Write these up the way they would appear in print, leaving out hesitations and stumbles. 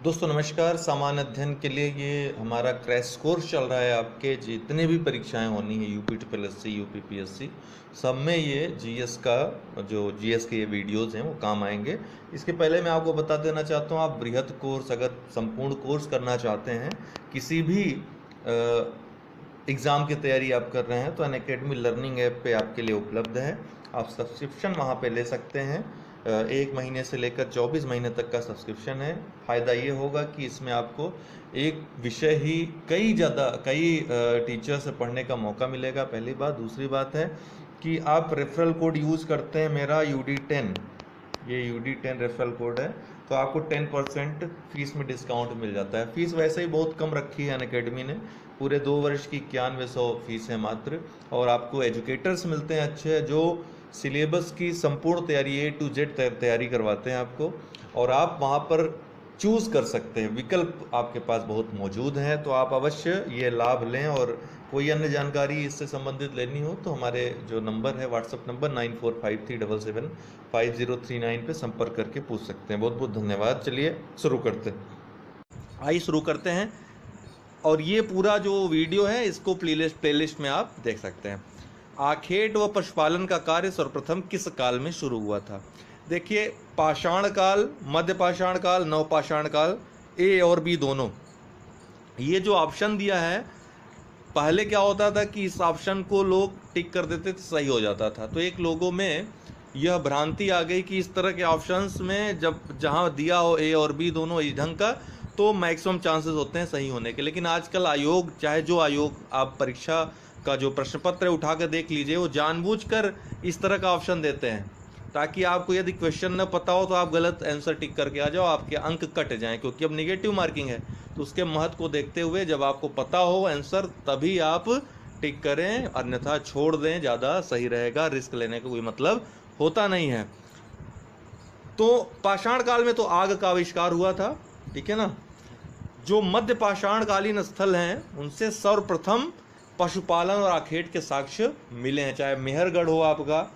दोस्तों नमस्कार। सामान्य अध्ययन के लिए ये हमारा क्रैश कोर्स चल रहा है। आपके जितने भी परीक्षाएं होनी है UP triple S C, UP P S C, सब में ये जीएस का जो जीएस के ये वीडियोस हैं वो काम आएंगे। इसके पहले मैं आपको बता देना चाहता हूँ, आप बृहद कोर्स अगर संपूर्ण कोर्स करना चाहते हैं, किसी भी एग्ज़ाम की तैयारी आप कर रहे हैं, तो अनअकैडमी लर्निंग ऐप पे आपके लिए उपलब्ध है। आप सब्सक्रिप्शन वहाँ पे ले सकते हैं। 1 महीने से लेकर 24 महीने तक का सब्सक्रिप्शन है। फ़ायदा ये होगा कि इसमें आपको एक विषय ही कई टीचर से पढ़ने का मौका मिलेगा, पहली बात। दूसरी बात है कि आप रेफरल कोड यूज़ करते हैं मेरा UD10, ये UD10 रेफरल कोड है, तो आपको 10% फीस में डिस्काउंट मिल जाता है। फीस वैसे ही बहुत कम रखी है अनअकैडमी ने, पूरे 2 वर्ष की 9100 फीस है मात्र। और आपको एजुकेटर्स मिलते हैं अच्छे, जो सिलेबस की संपूर्ण तैयारी A to Z तैयारी करवाते हैं आपको। और आप वहाँ पर चूज़ कर सकते हैं, विकल्प आपके पास बहुत मौजूद हैं, तो आप अवश्य ये लाभ लें। और कोई अन्य जानकारी इससे संबंधित लेनी हो तो हमारे जो नंबर है, व्हाट्सअप नंबर 9453775039 पे संपर्क करके पूछ सकते हैं। बहुत बहुत धन्यवाद। चलिए शुरू करते हैं। आइए शुरू करते हैं। और ये पूरा जो वीडियो है इसको प्लेलिस्ट में आप देख सकते हैं। आखेट व पशुपालन का कार्य सर्वप्रथम किस काल में शुरू हुआ था? देखिए, पाषाण काल, मध्य पाषाण काल, नवपाषाण काल, ए और बी दोनों। ये जो ऑप्शन दिया है, पहले क्या होता था कि इस ऑप्शन को लोग टिक कर देते थे, सही हो जाता था। तो एक लोगों में यह भ्रांति आ गई कि इस तरह के ऑप्शंस में जब जहाँ दिया हो ए और बी दोनों इस ढंग का, तो मैक्सिमम चांसेस होते हैं सही होने के। लेकिन आजकल आयोग, चाहे जो आयोग, आप परीक्षा का जो प्रश्न पत्र है उठा कर देख लीजिए, वो जानबूझकर इस तरह का ऑप्शन देते हैं ताकि आपको यदि क्वेश्चन न पता हो तो आप गलत आंसर टिक करके आ जाओ, आपके अंक कट जाएं। क्योंकि अब नेगेटिव मार्किंग है, तो उसके महत्व को देखते हुए जब आपको पता हो आंसर तभी आप टिक करें, अन्यथा छोड़ दें, ज़्यादा सही रहेगा। रिस्क लेने का कोई मतलब होता नहीं है। तो पाषाण काल में तो आग का आविष्कार हुआ था, ठीक है ना। जो मध्य पाषाण कालीन स्थल हैं उनसे सर्वप्रथम पशुपालन और आखेट के साक्ष्य मिले हैं। चाहे मेहरगढ़ हो, आपका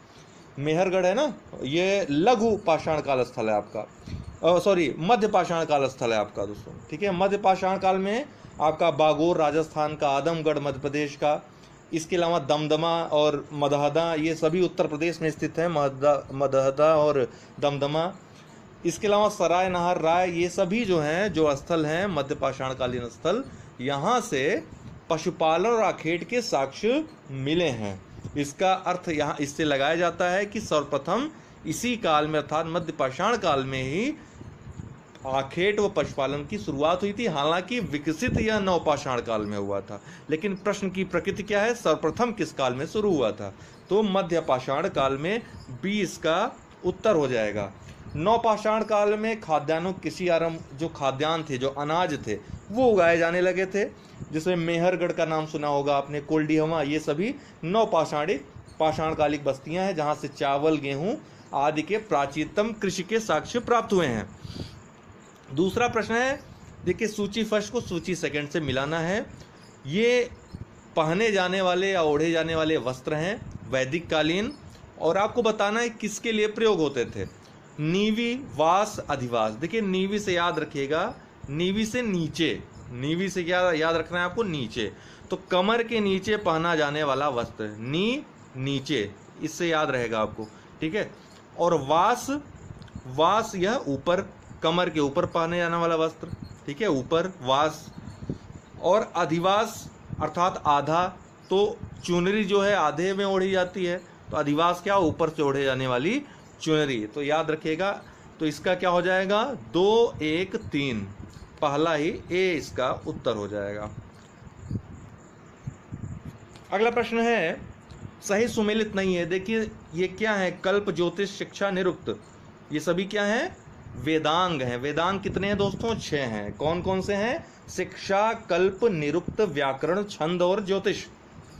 मेहरगढ़ है ना, ये लघु पाषाण काल स्थल है आपका, सॉरी मध्य पाषाण काल स्थल है आपका दोस्तों, ठीक है। मध्य पाषाण काल में आपका बागोर राजस्थान का, आदमगढ़ मध्य प्रदेश का, इसके अलावा दमदमा और मदहदा, ये सभी उत्तर प्रदेश में स्थित है, मदहदा और दमदमा। इसके अलावा सराय नहर राय, ये सभी जो हैं, जो स्थल हैं मध्य पाषाण कालीन स्थल, यहाँ से पशुपालन और आखेट के साक्ष्य मिले हैं। इसका अर्थ यहाँ इससे लगाया जाता है कि सर्वप्रथम इसी काल में, अर्थात मध्य पाषाण काल में ही आखेट व पशुपालन की शुरुआत हुई थी। हालांकि विकसित यह नवपाषाण काल में हुआ था, लेकिन प्रश्न की प्रकृति क्या है, सर्वप्रथम किस काल में शुरू हुआ था? तो मध्य पाषाण काल में बी इसका उत्तर हो जाएगा। नवपाषाण काल में खाद्यान्नों कृषि आरंभ, जो खाद्यान्न थे, जो अनाज थे, वो उगाए जाने लगे थे, जिसमें मेहरगढ़ का नाम सुना होगा आपने, कोल्डिहमा, ये सभी पाषाणकालिक बस्तियां हैं जहां से चावल, गेहूं आदि के प्राचीनतम कृषि के साक्ष्य प्राप्त हुए हैं। दूसरा प्रश्न है, देखिए, सूची फर्स्ट को सूची सेकंड से मिलाना है। ये पहने जाने वाले या ओढ़े जाने वाले वस्त्र हैं वैदिक कालीन, और आपको बताना है किसके लिए प्रयोग होते थे। नीवी, वास, अधिवास। देखिए, नीवी से याद रखिएगा, नीवी से नीचे, नीवी से क्या याद रखना है आपको, नीचे। तो कमर के नीचे पहना जाने वाला वस्त्र, नीचे, इससे याद रहेगा आपको, ठीक है। और वास, वास यह ऊपर, कमर के ऊपर पहने जाने वाला वस्त्र, ठीक है, ऊपर वास। और अधिवास अर्थात आधा, तो चुनरी जो है आधे में ओढ़ी जाती है, तो अधिवास क्या, ऊपर से ओढ़े जाने वाली चुनरी। तो याद रखिएगा। तो इसका क्या हो जाएगा, 2, 1, 3, पहला ही ए इसका उत्तर हो जाएगा। अगला प्रश्न है, सही सुमेलित नहीं है। देखिए, ये क्या है, कल्प, ज्योतिष, शिक्षा, निरुक्त, ये सभी क्या हैं, वेदांग हैं। वेदांग कितने हैं दोस्तों, 6 हैं। कौन कौन से हैं, शिक्षा, कल्प, निरुक्त, व्याकरण, छंद और ज्योतिष।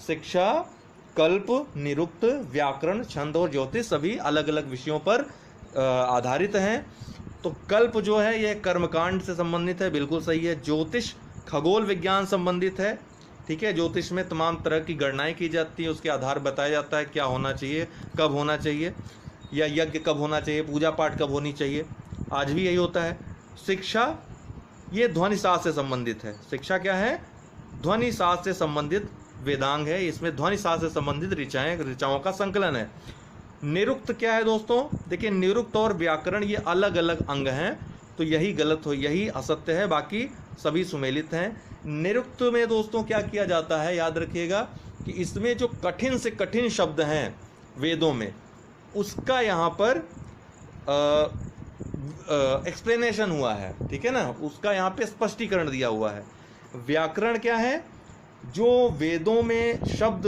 शिक्षा, कल्प, निरुक्त, व्याकरण, छंद और ज्योतिष सभी अलग अलग विषयों पर आधारित हैं। तो कल्प जो है यह कर्मकांड से संबंधित है, बिल्कुल सही है। ज्योतिष खगोल विज्ञान संबंधित है, ठीक है। ज्योतिष में तमाम तरह की गणनाएं की जाती है, उसके आधार बताया जाता है क्या होना चाहिए, कब होना चाहिए, या यज्ञ कब होना चाहिए, पूजा पाठ कब होनी चाहिए, आज भी यही होता है। शिक्षा ये ध्वनि शास्त्र से संबंधित है। शिक्षा क्या है? ध्वनि शास्त्र से संबंधित वेदांग है, इसमें ध्वनि शास्त्र से संबंधित ऋचाओं का संकलन है। निरुक्त क्या है दोस्तों? देखिए, निरुक्त और व्याकरण ये अलग अलग अंग हैं, तो यही गलत हो, यही असत्य है, बाकी सभी सुमेलित हैं। निरुक्त में दोस्तों क्या किया जाता है, याद रखिएगा कि इसमें जो कठिन से कठिन शब्द हैं वेदों में, उसका यहाँ पर एक्सप्लेनेशन हुआ है, ठीक है ना, उसका यहाँ पे स्पष्टीकरण दिया हुआ है। व्याकरण क्या है? जो वेदों में शब्द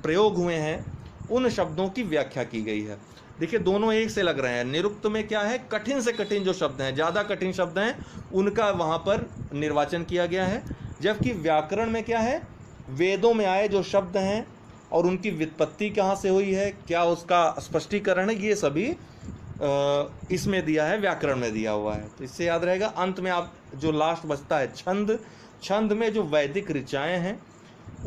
प्रयोग हुए हैं उन शब्दों की व्याख्या की गई है। देखिए, दोनों एक से लग रहे हैं। निरुक्त में क्या है? कठिन से कठिन जो शब्द हैं, ज़्यादा कठिन शब्द हैं, उनका वहाँ पर निर्वाचन किया गया है। जबकि व्याकरण में क्या है? वेदों में आए जो शब्द हैं और उनकी व्युत्पत्ति कहाँ से हुई है, क्या उसका स्पष्टीकरण है, ये सभी इसमें दिया है, व्याकरण में दिया हुआ है। तो इससे याद रहेगा। अंत में आप जो लास्ट बचता है छंद, छंद में जो वैदिक ऋचाएँ हैं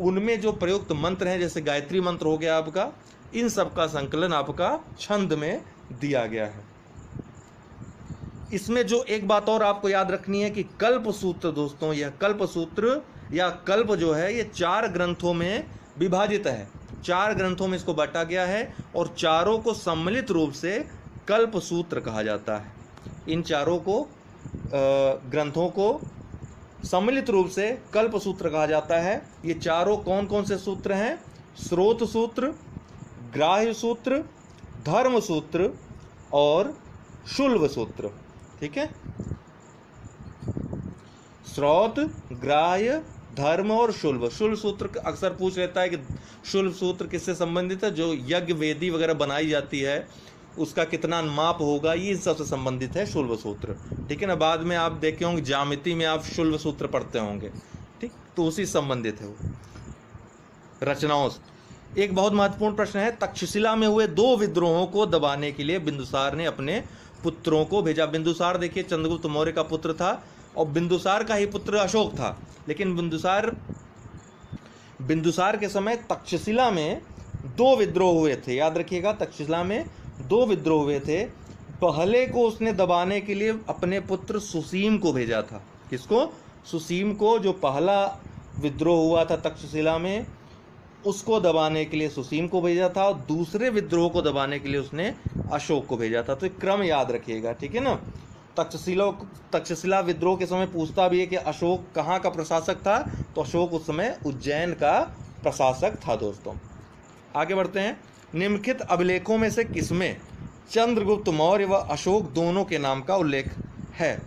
उनमें जो प्रयुक्त मंत्र हैं, जैसे गायत्री मंत्र हो गया आपका, इन सब का संकलन आपका छंद में दिया गया है। इसमें जो एक बात और आपको याद रखनी है कि कल्प सूत्र दोस्तों, यह कल्प सूत्र या कल्प जो है ये 4 ग्रंथों में विभाजित है। 4 ग्रंथों में इसको बांटा गया है और चारों को सम्मिलित रूप से कल्प सूत्र कहा जाता है। इन चारों को ग्रंथों को सम्मिलित रूप से कल्प सूत्र कहा जाता है। ये चारों कौन कौन से सूत्र हैं? स्रोत सूत्र, ग्राह्य सूत्र, धर्म सूत्र और शुल्ब सूत्र। ठीक है, स्रोत, ग्राह्य, धर्म और शुल्ब। शुल्ब सूत्र अक्सर पूछ लेता है कि शुल्ब सूत्र किससे संबंधित है? जो यज्ञ वेदी वगैरह बनाई जाती है उसका कितना माप होगा, ये इन सबसे संबंधित है शुल्ब सूत्र। ठीक है ना, बाद में आप देखे होंगे ज्यामिति में आप शुल्ब सूत्र पढ़ते होंगे, ठीक, तो उसी संबंधित है वो रचनाओं से। एक बहुत महत्वपूर्ण प्रश्न है, तक्षशिला में हुए 2 विद्रोहों को दबाने के लिए बिंदुसार ने अपने पुत्रों को भेजा। बिंदुसार देखिए चंद्रगुप्त मौर्य का पुत्र था और बिंदुसार का ही पुत्र अशोक था, लेकिन बिंदुसार के समय तक्षशिला में 2 विद्रोह हुए थे। याद रखिएगा, तक्षशिला में 2 विद्रोह हुए थे। पहले को उसने दबाने के लिए अपने पुत्र सुसीम को भेजा था। किसको? सुसीम को। जो पहला विद्रोह हुआ था तक्षशिला में, उसको दबाने के लिए सुसीम को भेजा था और दूसरे विद्रोह को दबाने के लिए उसने अशोक को भेजा था। तो क्रम याद रखिएगा, ठीक है ना। तक्षशिला विद्रोह के समय पूछता भी है कि अशोक कहाँ का प्रशासक था, तो अशोक उस समय उज्जैन का प्रशासक था। दोस्तों आगे बढ़ते हैं। निम्नलिखित अभिलेखों में से किसमें चंद्रगुप्त मौर्य व अशोक दोनों के नाम का उल्लेख है?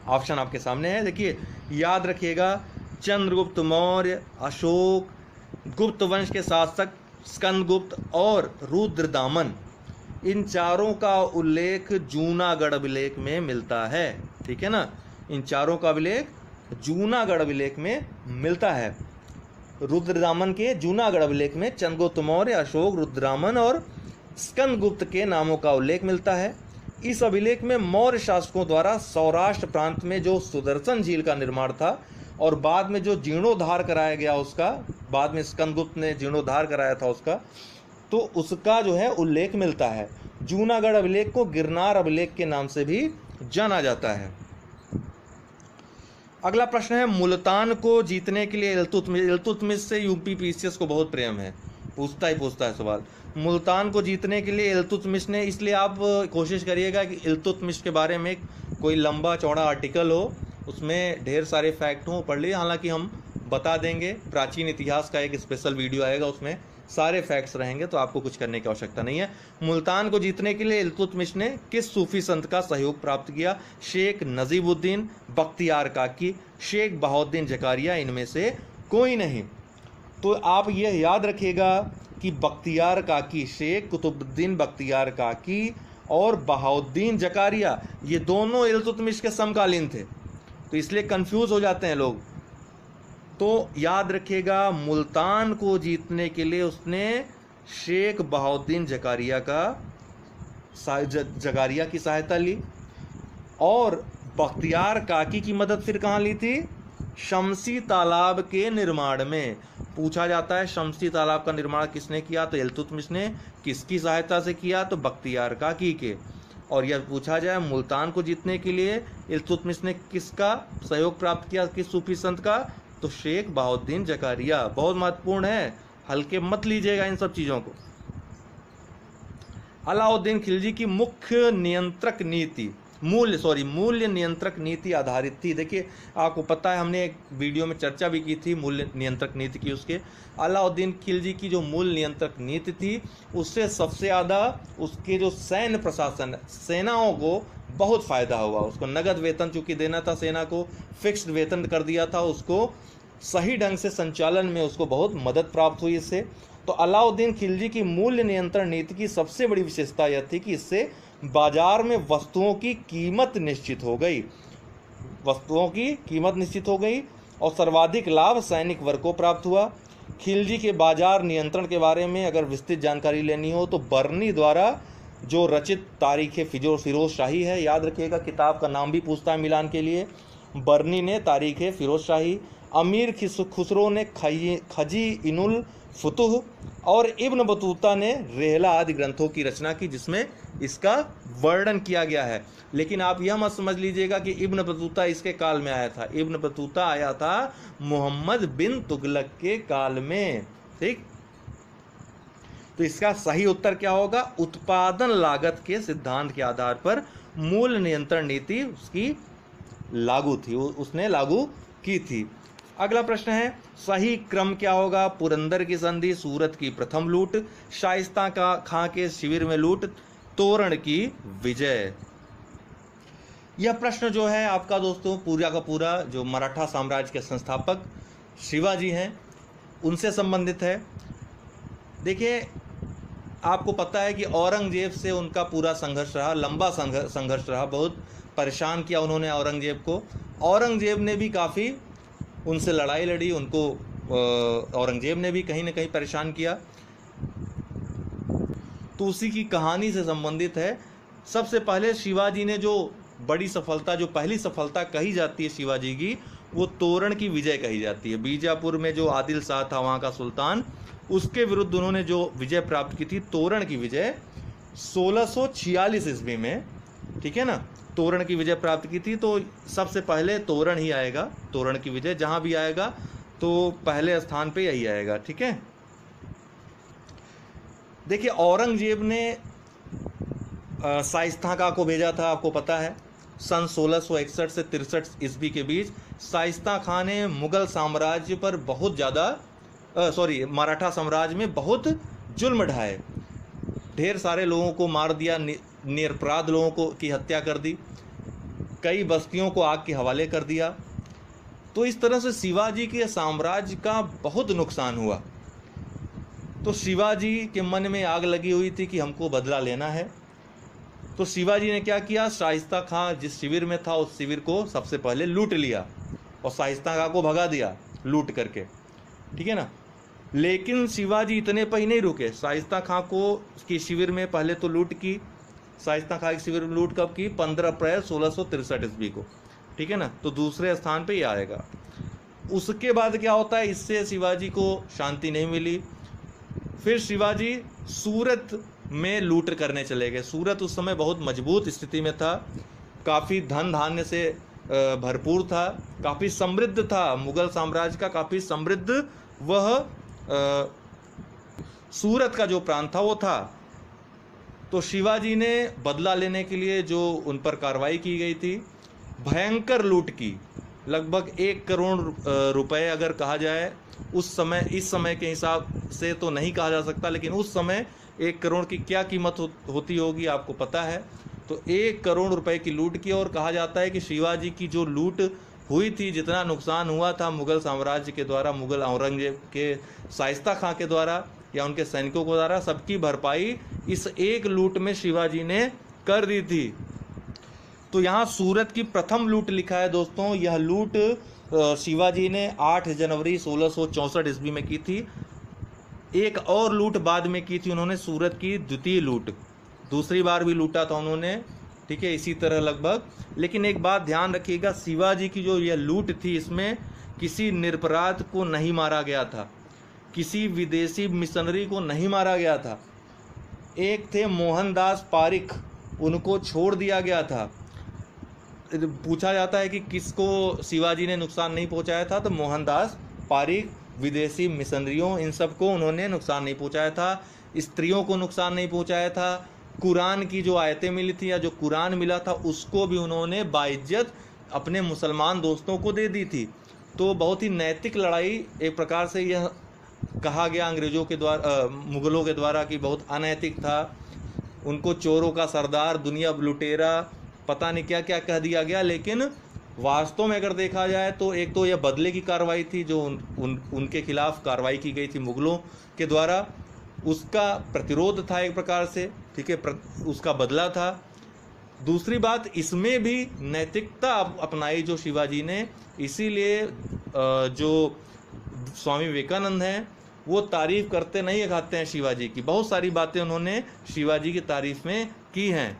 ऑप्शन आपके सामने है, देखिए याद रखिएगा। चंद्रगुप्त मौर्य, अशोक, गुप्त वंश के शासक स्कंदगुप्त और रुद्रदामन, इन चारों का उल्लेख जूनागढ़ अभिलेख में मिलता है। ठीक है ना, इन चारों का अभिलेख जूनागढ़ अभिलेख में मिलता है। रुद्रदामन के जूनागढ़ अभिलेख में चंद्रगुप्त मौर्य, अशोक, रुद्रदामन और स्कंदगुप्त के नामों का उल्लेख मिलता है। इस अभिलेख में मौर्य शासकों द्वारा सौराष्ट्र प्रांत में जो सुदर्शन झील का निर्माण था और बाद में जो जीर्णोद्धार कराया गया उसका, बाद में स्कंदगुप्त ने जीर्णोद्धार कराया था उसका, तो उसका जो है उल्लेख मिलता है। जूनागढ़ अभिलेख को गिरनार अभिलेख के नाम से भी जाना जाता है। अगला प्रश्न है, मुल्तान को जीतने के लिए इल्तुतमिश से यूपी पीसीएस को बहुत प्रेम है, पूछता है सवाल। मुल्तान को जीतने के लिए इल्तुतमिश ने, इसलिए आप कोशिश करिएगा कि इल्तुतमिश के बारे में कोई लंबा चौड़ा आर्टिकल हो, उसमें ढेर सारे फैक्ट हों, पढ़ लिए। हालांकि हम बता देंगे, प्राचीन इतिहास का एक स्पेशल वीडियो आएगा, उसमें सारे फैक्ट्स रहेंगे, तो आपको कुछ करने की आवश्यकता नहीं है। मुल्तान को जीतने के लिए इल्तुतमिश ने किस सूफी संत का सहयोग प्राप्त किया? शेख नजीबुद्दीन, बख्तियार काकी, शेख बहाउद्दीन जकारिया, इनमें से कोई नहीं। तो आप ये याद रखिएगा कि बख्तियार काकी, शेख कुतुबुद्दीन बख्तियार काकी और बहाउद्दीन जकारिया, ये दोनों इल्तुतमिश के समकालीन थे, तो इसलिए कंफ्यूज हो जाते हैं लोग। तो याद रखिएगा, मुल्तान को जीतने के लिए उसने शेख बहाउद्दीन जकारिया की सहायता ली और बख्तियार काकी की मदद फिर कहाँ ली थी? शमसी तालाब के निर्माण में। पूछा जाता है शमसी तालाब का निर्माण किसने किया? तो इल्तुतमिश ने। किसकी सहायता से किया? तो बख्तियार काकी के। और यह पूछा जाए मुल्तान को जीतने के लिए इल्तुतमिश ने किसका सहयोग प्राप्त किया, किस सूफी संत का, तो शेख बहाउद्दीन जकारिया। बहुत महत्वपूर्ण है, हल्के मत लीजिएगा इन सब चीज़ों को। अलाउद्दीन खिलजी की मुख्य नियंत्रक नीति मूल्य नियंत्रक नीति आधारित थी। देखिए आपको पता है, हमने एक वीडियो में चर्चा भी की थी मूल्य नियंत्रक नीति की। उसके अलाउद्दीन खिलजी की जो मूल नियंत्रक नीति थी, उससे सबसे ज़्यादा उसके जो सैन्य प्रशासन, सेनाओं को बहुत फ़ायदा हुआ। उसको नगद वेतन चूँकि देना था, सेना को फिक्स्ड वेतन कर दिया था, उसको सही ढंग से संचालन में उसको बहुत मदद प्राप्त हुई इससे। तो अलाउद्दीन खिलजी की मूल्य नियंत्रण नीति की सबसे बड़ी विशेषता यह थी कि इससे बाजार में वस्तुओं की कीमत निश्चित हो गई, और सर्वाधिक लाभ सैनिक वर्ग को प्राप्त हुआ। खिलजी के बाजार नियंत्रण के बारे में अगर विस्तृत जानकारी लेनी हो तो बर्नी द्वारा जो रचित तारीख़ फिरोज शाही है, याद रखिएगा किताब का नाम भी पूछता है मिलान के लिए। बर्नी ने तारीख़ फिरोज शाही, अमीर खुसरो ने खजी इनुल फुतुह और इब्न बतूता ने रेहला आदि ग्रंथों की रचना की, जिसमें इसका वर्णन किया गया है। लेकिन आप यह मत समझ लीजिएगा कि इब्न बतूता इसके काल में आया था। इब्न बतूता आया था मोहम्मद बिन तुगलक के काल में, ठीक। तो इसका सही उत्तर क्या होगा, उत्पादन लागत के सिद्धांत के आधार पर मूल्य नियंत्रण नीति उसकी लागू थी, उसने लागू की थी। अगला प्रश्न है, सही क्रम क्या होगा, पुरंदर की संधि, सूरत की प्रथम लूट, शाइस्ता खां के शिविर में लूट, तोरण की विजय। यह प्रश्न जो है आपका दोस्तों पूरा का पूरा जो मराठा साम्राज्य के संस्थापक शिवाजी हैं उनसे संबंधित है। देखिए आपको पता है कि औरंगजेब से उनका पूरा संघर्ष रहा, लंबा संघर्ष रहा, बहुत परेशान किया उन्होंने औरंगजेब को। औरंगजेब ने भी काफ़ी उनसे लड़ाई लड़ी, उनको औरंगजेब ने भी कहीं ना कहीं परेशान किया। तो उसी की कहानी से संबंधित है। सबसे पहले शिवाजी ने जो बड़ी सफलता, जो पहली सफलता कही जाती है शिवाजी की, वो तोरण की विजय कही जाती है। बीजापुर में जो आदिल शाह था वहाँ का सुल्तान, उसके विरुद्ध उन्होंने जो विजय प्राप्त की थी, तोरण की विजय 1646 ईस्वी में, ठीक है ना, तोरण की विजय प्राप्त की थी। तो सबसे पहले तोरण ही आएगा, तोरण की विजय जहां भी आएगा तो पहले स्थान पे यही आएगा, ठीक है। देखिए औरंगजेब ने शाइस्ता खां को भेजा था, आपको पता है सन 1661 से 63 ईस्वी के बीच शाइस्ता खां ने मुगल साम्राज्य पर बहुत ज़्यादा मराठा साम्राज्य में बहुत जुल्म ढाए, ढेर सारे लोगों को मार दिया, निरपराध लोगों को की हत्या कर दी, कई बस्तियों को आग के हवाले कर दिया। तो इस तरह से शिवाजी के साम्राज्य का बहुत नुकसान हुआ। तो शिवाजी के मन में आग लगी हुई थी कि हमको बदला लेना है। तो शिवाजी ने क्या किया, शाइस्ता खां जिस शिविर में था उस शिविर को सबसे पहले लूट लिया और शाइस्ता खां को भगा दिया लूट करके, ठीक है ना। लेकिन शिवाजी इतने पर ही नहीं रुके, शाइस्ता खां को की शिविर में पहले तो लूट की, शाइस्ता खां की शिविर में लूट कब की, 15 अप्रैल 1663 ईस्वी को, ठीक है ना। तो दूसरे स्थान पे ही आएगा। उसके बाद क्या होता है, इससे शिवाजी को शांति नहीं मिली। फिर शिवाजी सूरत में लूट करने चले गए। सूरत उस समय बहुत मजबूत स्थिति में था, काफ़ी धन धान्य से भरपूर था, काफ़ी समृद्ध था, मुगल साम्राज्य का काफ़ी समृद्ध वह सूरत का जो प्रांत था वो था। तो शिवाजी ने बदला लेने के लिए जो उन पर कार्रवाई की गई थी, भयंकर लूट की, लगभग 1 करोड़ रुपए अगर कहा जाए उस समय, इस समय के हिसाब से तो नहीं कहा जा सकता, लेकिन उस समय 1 करोड़ की क्या कीमत होती होगी आपको पता है। तो 1 करोड़ रुपए की लूट की, और कहा जाता है कि शिवाजी की जो लूट हुई थी, जितना नुकसान हुआ था मुगल साम्राज्य के द्वारा, मुगल औरंगजेब के शाइस्ता खां के द्वारा या उनके सैनिकों के द्वारा, सबकी भरपाई इस एक लूट में शिवाजी ने कर दी थी। तो यहाँ सूरत की प्रथम लूट लिखा है दोस्तों। यह लूट शिवाजी ने 8 जनवरी 1664 ईस्वी में की थी। एक और लूट बाद में की थी उन्होंने, सूरत की द्वितीय लूट, दूसरी बार भी लूटा था उन्होंने, ठीक है, इसी तरह लगभग। लेकिन एक बात ध्यान रखिएगा, शिवाजी की जो यह लूट थी इसमें किसी निरपराध को नहीं मारा गया था, किसी विदेशी मिशनरी को नहीं मारा गया था। एक थे मोहनदास पारिख, उनको छोड़ दिया गया था। पूछा जाता है कि किसको शिवाजी ने नुकसान नहीं पहुंचाया था, तो मोहनदास पारिक, विदेशी मिशनरियों, इन सबको उन्होंने नुकसान नहीं पहुंचाया था। स्त्रियों को नुकसान नहीं पहुंचाया था। कुरान की जो आयतें मिली थी या जो कुरान मिला था उसको भी उन्होंने बाइज्जत अपने मुसलमान दोस्तों को दे दी थी। तो बहुत ही नैतिक लड़ाई एक प्रकार से यह कहा गया अंग्रेज़ों के द्वारा, मुग़लों के द्वारा कि बहुत अनैतिक था। उनको चोरों का सरदार, दुनिया लुटेरा, पता नहीं क्या क्या कह दिया गया। लेकिन वास्तव में अगर देखा जाए तो एक तो यह बदले की कार्रवाई थी जो उनके खिलाफ कार्रवाई की गई थी मुग़लों के द्वारा, उसका प्रतिरोध था एक प्रकार से, ठीक है, उसका बदला था। दूसरी बात, इसमें भी नैतिकता अपनाई जो शिवाजी ने, इसीलिए जो स्वामी विवेकानंद हैं वो तारीफ़ करते नहीं खाते हैं शिवाजी की, बहुत सारी बातें उन्होंने शिवाजी की तारीफ़ में की हैं।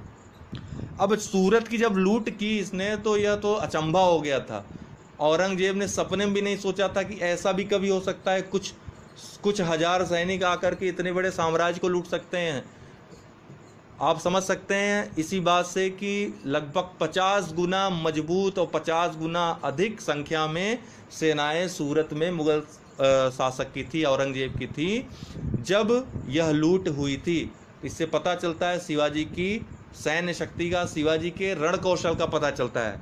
अब सूरत की जब लूट की इसने तो यह तो अचंभा हो गया था। औरंगजेब ने सपने में भी नहीं सोचा था कि ऐसा भी कभी हो सकता है, कुछ हजार सैनिक आकर के इतने बड़े साम्राज्य को लूट सकते हैं। आप समझ सकते हैं इसी बात से कि लगभग 50 गुना मजबूत और 50 गुना अधिक संख्या में सेनाएं सूरत में मुगल शासक की थी, औरंगजेब की थी, जब यह लूट हुई थी। इससे पता चलता है शिवाजी की सैन्य शक्ति का, शिवाजी के रण कौशल का पता चलता है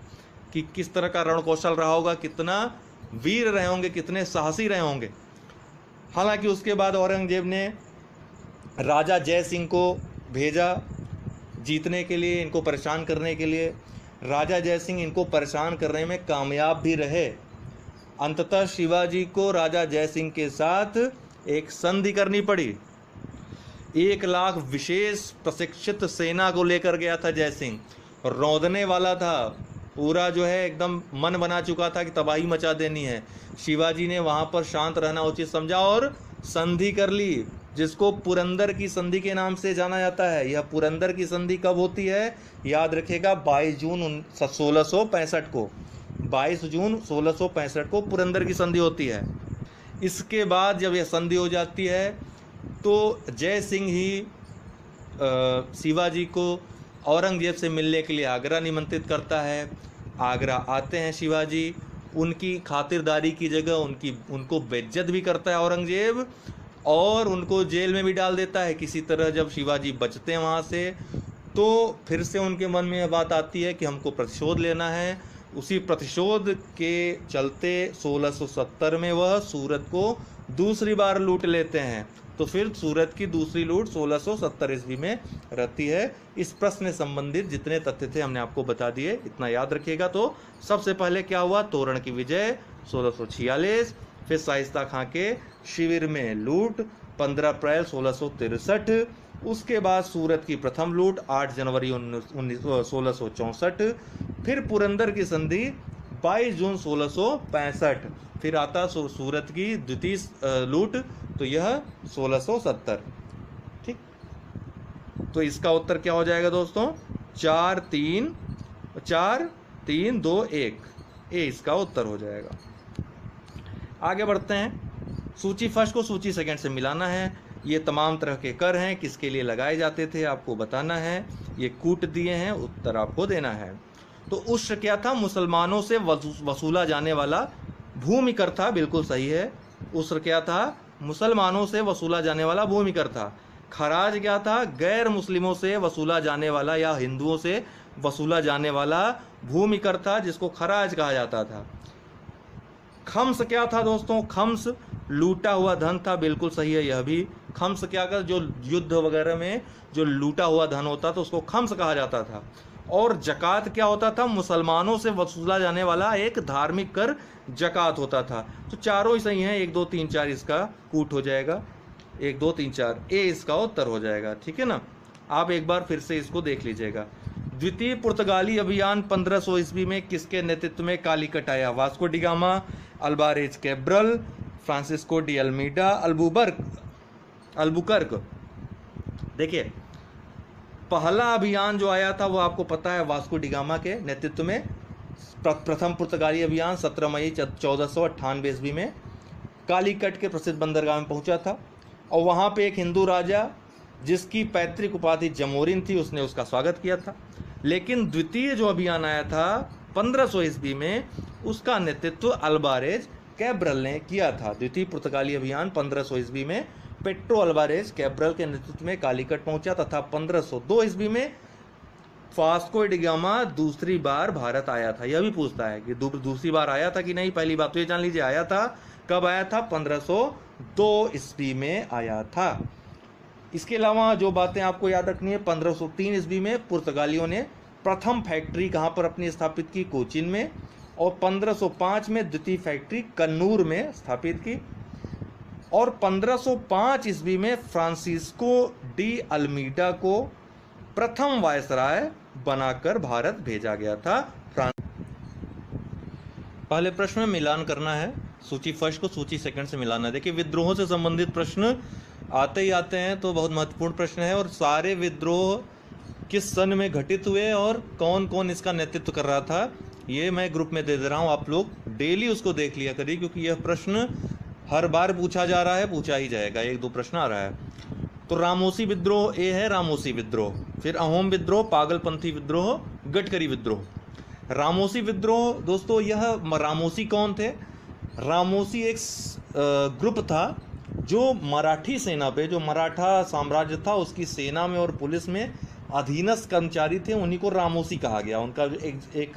कि किस तरह का रण कौशल रहा होगा, कितना वीर रहे होंगे, कितने साहसी रहे होंगे। हालांकि उसके बाद औरंगजेब ने राजा जय सिंह को भेजा जीतने के लिए, इनको परेशान करने के लिए। राजा जय सिंह इनको परेशान करने में कामयाब भी रहे। अंततः शिवाजी को राजा जय सिंह के साथ एक संधि करनी पड़ी। 1 लाख विशेष प्रशिक्षित सेना को लेकर गया था जय सिंह, रौंदने वाला था पूरा, जो है एकदम मन बना चुका था कि तबाही मचा देनी है। शिवाजी ने वहाँ पर शांत रहना उचित समझा और संधि कर ली, जिसको पुरंदर की संधि के नाम से जाना जाता है। यह पुरंदर की संधि कब होती है, याद रखिएगा, 22 जून 1665 को, 22 जून 1665 को पुरंदर की संधि होती है। इसके बाद जब यह संधि हो जाती है तो जय सिंह ही शिवाजी को औरंगजेब से मिलने के लिए आगरा निमंत्रित करता है। आगरा आते हैं शिवाजी, उनकी खातिरदारी की जगह उनको बेइज्जत भी करता है औरंगजेब और उनको जेल में भी डाल देता है किसी तरह। जब शिवाजी बचते हैं वहाँ से तो फिर से उनके मन में यह बात आती है कि हमको प्रतिशोध लेना है। उसी प्रतिशोध के चलते 1670 में वह सूरत को दूसरी बार लूट लेते हैं। तो फिर सूरत की दूसरी लूट 1670 ईस्वी में रहती है। इस प्रश्न से संबंधित जितने तथ्य थे हमने आपको बता दिए, इतना याद रखिएगा। तो सबसे पहले क्या हुआ, तोरण की विजय 1646, फिर शाइस्ता खां के शिविर में लूट 15 अप्रैल 1663, उसके बाद सूरत की प्रथम लूट 8 जनवरी 1664, फिर पुरंदर की संधि 22 जून 1665, फिर आता सूरत की द्वितीय लूट, तो यह 1670। ठीक, तो इसका उत्तर क्या हो जाएगा दोस्तों, 4 3 2 1, ए इसका उत्तर हो जाएगा। आगे बढ़ते हैं। सूची फर्स्ट को सूची सेकंड से मिलाना है। ये तमाम तरह के कर हैं, किसके लिए लगाए जाते थे आपको बताना है। ये कूट दिए हैं, उत्तर आपको देना है। तो उश्र क्या था, मुसलमानों से वसूला जाने वाला भूमि कर था, बिल्कुल सही है। उश्र क्या था, मुसलमानों से वसूला जाने वाला भूमि कर था। खराज क्या था, गैर मुस्लिमों से वसूला जाने वाला या हिंदुओं से वसूला जाने वाला भूमि कर था, जिसको खराज कहा जाता था। खम्स क्या था दोस्तों, खम्स लूटा हुआ धन था, बिल्कुल सही है यह भी। खम्स क्या कर, जो युद्ध वगैरह में जो लूटा हुआ धन होता था उसको खम्स कहा जाता था। और जकात क्या होता था, मुसलमानों से वसूला जाने वाला एक धार्मिक कर जकात होता था। तो चारों ही सही हैं, 1 2 3 4 इसका कूट हो जाएगा, 1 2 3 4, ए इसका उत्तर हो जाएगा। ठीक है ना, आप एक बार फिर से इसको देख लीजिएगा। द्वितीय पुर्तगाली अभियान 1500 ईस्वी में किसके नेतृत्व में कालीकट आया, Vasco da Gama, Alvares Cabral, Francisco de Almeida, Albuquerque. देखिए पहला अभियान जो आया था वो आपको पता है वास्को डी गामा के नेतृत्व में। प्रथम पुर्तगाली अभियान 17 मई 1498 ईस्वी में कालीकट के प्रसिद्ध बंदरगाह में पहुंचा था और वहां पे एक हिंदू राजा जिसकी पैतृक उपाधि जमोरिन थी, उसने उसका स्वागत किया था। लेकिन द्वितीय जो अभियान आया था 1500 ईस्वी में, उसका नेतृत्व अल्वारेज कैब्रल ने किया था। द्वितीय पुर्तगाली अभियान 1500 ईस्वी में पेट्रो अल्वारेज कैब्रल के नेतृत्व में कालीकट पहुंचा, तथा 1502 ईस्वी में वास्को डी गामा दूसरी बार भारत आया था। यह भी पूछता है कि दूसरी बार आया था कि नहीं। पहली बात तो ये जान लीजिए, आया था। कब आया था? 1502 ईस्वी में आया था। इसके अलावा जो बातें आपको याद रखनी है, 1503 ईस्वी में पुर्तगालियों ने प्रथम फैक्ट्री कहाँ पर अपनी स्थापित की? कोचीन में। और 1505 में द्वितीय फैक्ट्री कन्नूर में स्थापित की। और 1505 ईस्वी में फ्रांसिस्को डी अल्मीडा को प्रथम वायसराय बनाकर भारत भेजा गया था। पहले प्रश्न में मिलान करना है, सूची फर्स्ट को सूची सेकंड से मिलाना है। देखिए, विद्रोह से संबंधित प्रश्न आते ही आते हैं, तो बहुत महत्वपूर्ण प्रश्न है। और सारे विद्रोह किस सन में घटित हुए और कौन कौन इसका नेतृत्व कर रहा था, ये मैं ग्रुप में दे रहा हूँ। आप लोग डेली उसको देख लिया करिए, क्योंकि यह प्रश्न हर बार पूछा जा रहा है, पूछा ही जाएगा। 1-2 प्रश्न आ रहा है। तो रामोसी विद्रोह ए है, रामोसी विद्रोह। फिर अहोम विद्रोह, पागलपंथी विद्रोह, गडकरी विद्रोह। रामोसी विद्रोह दोस्तों, यह रामोसी कौन थे? रामोसी एक ग्रुप था जो मराठी सेना पे, जो मराठा साम्राज्य था उसकी सेना में और पुलिस में अधीनस्थ कर्मचारी थे, उन्हीं को रामोसी कहा गया। उनका एक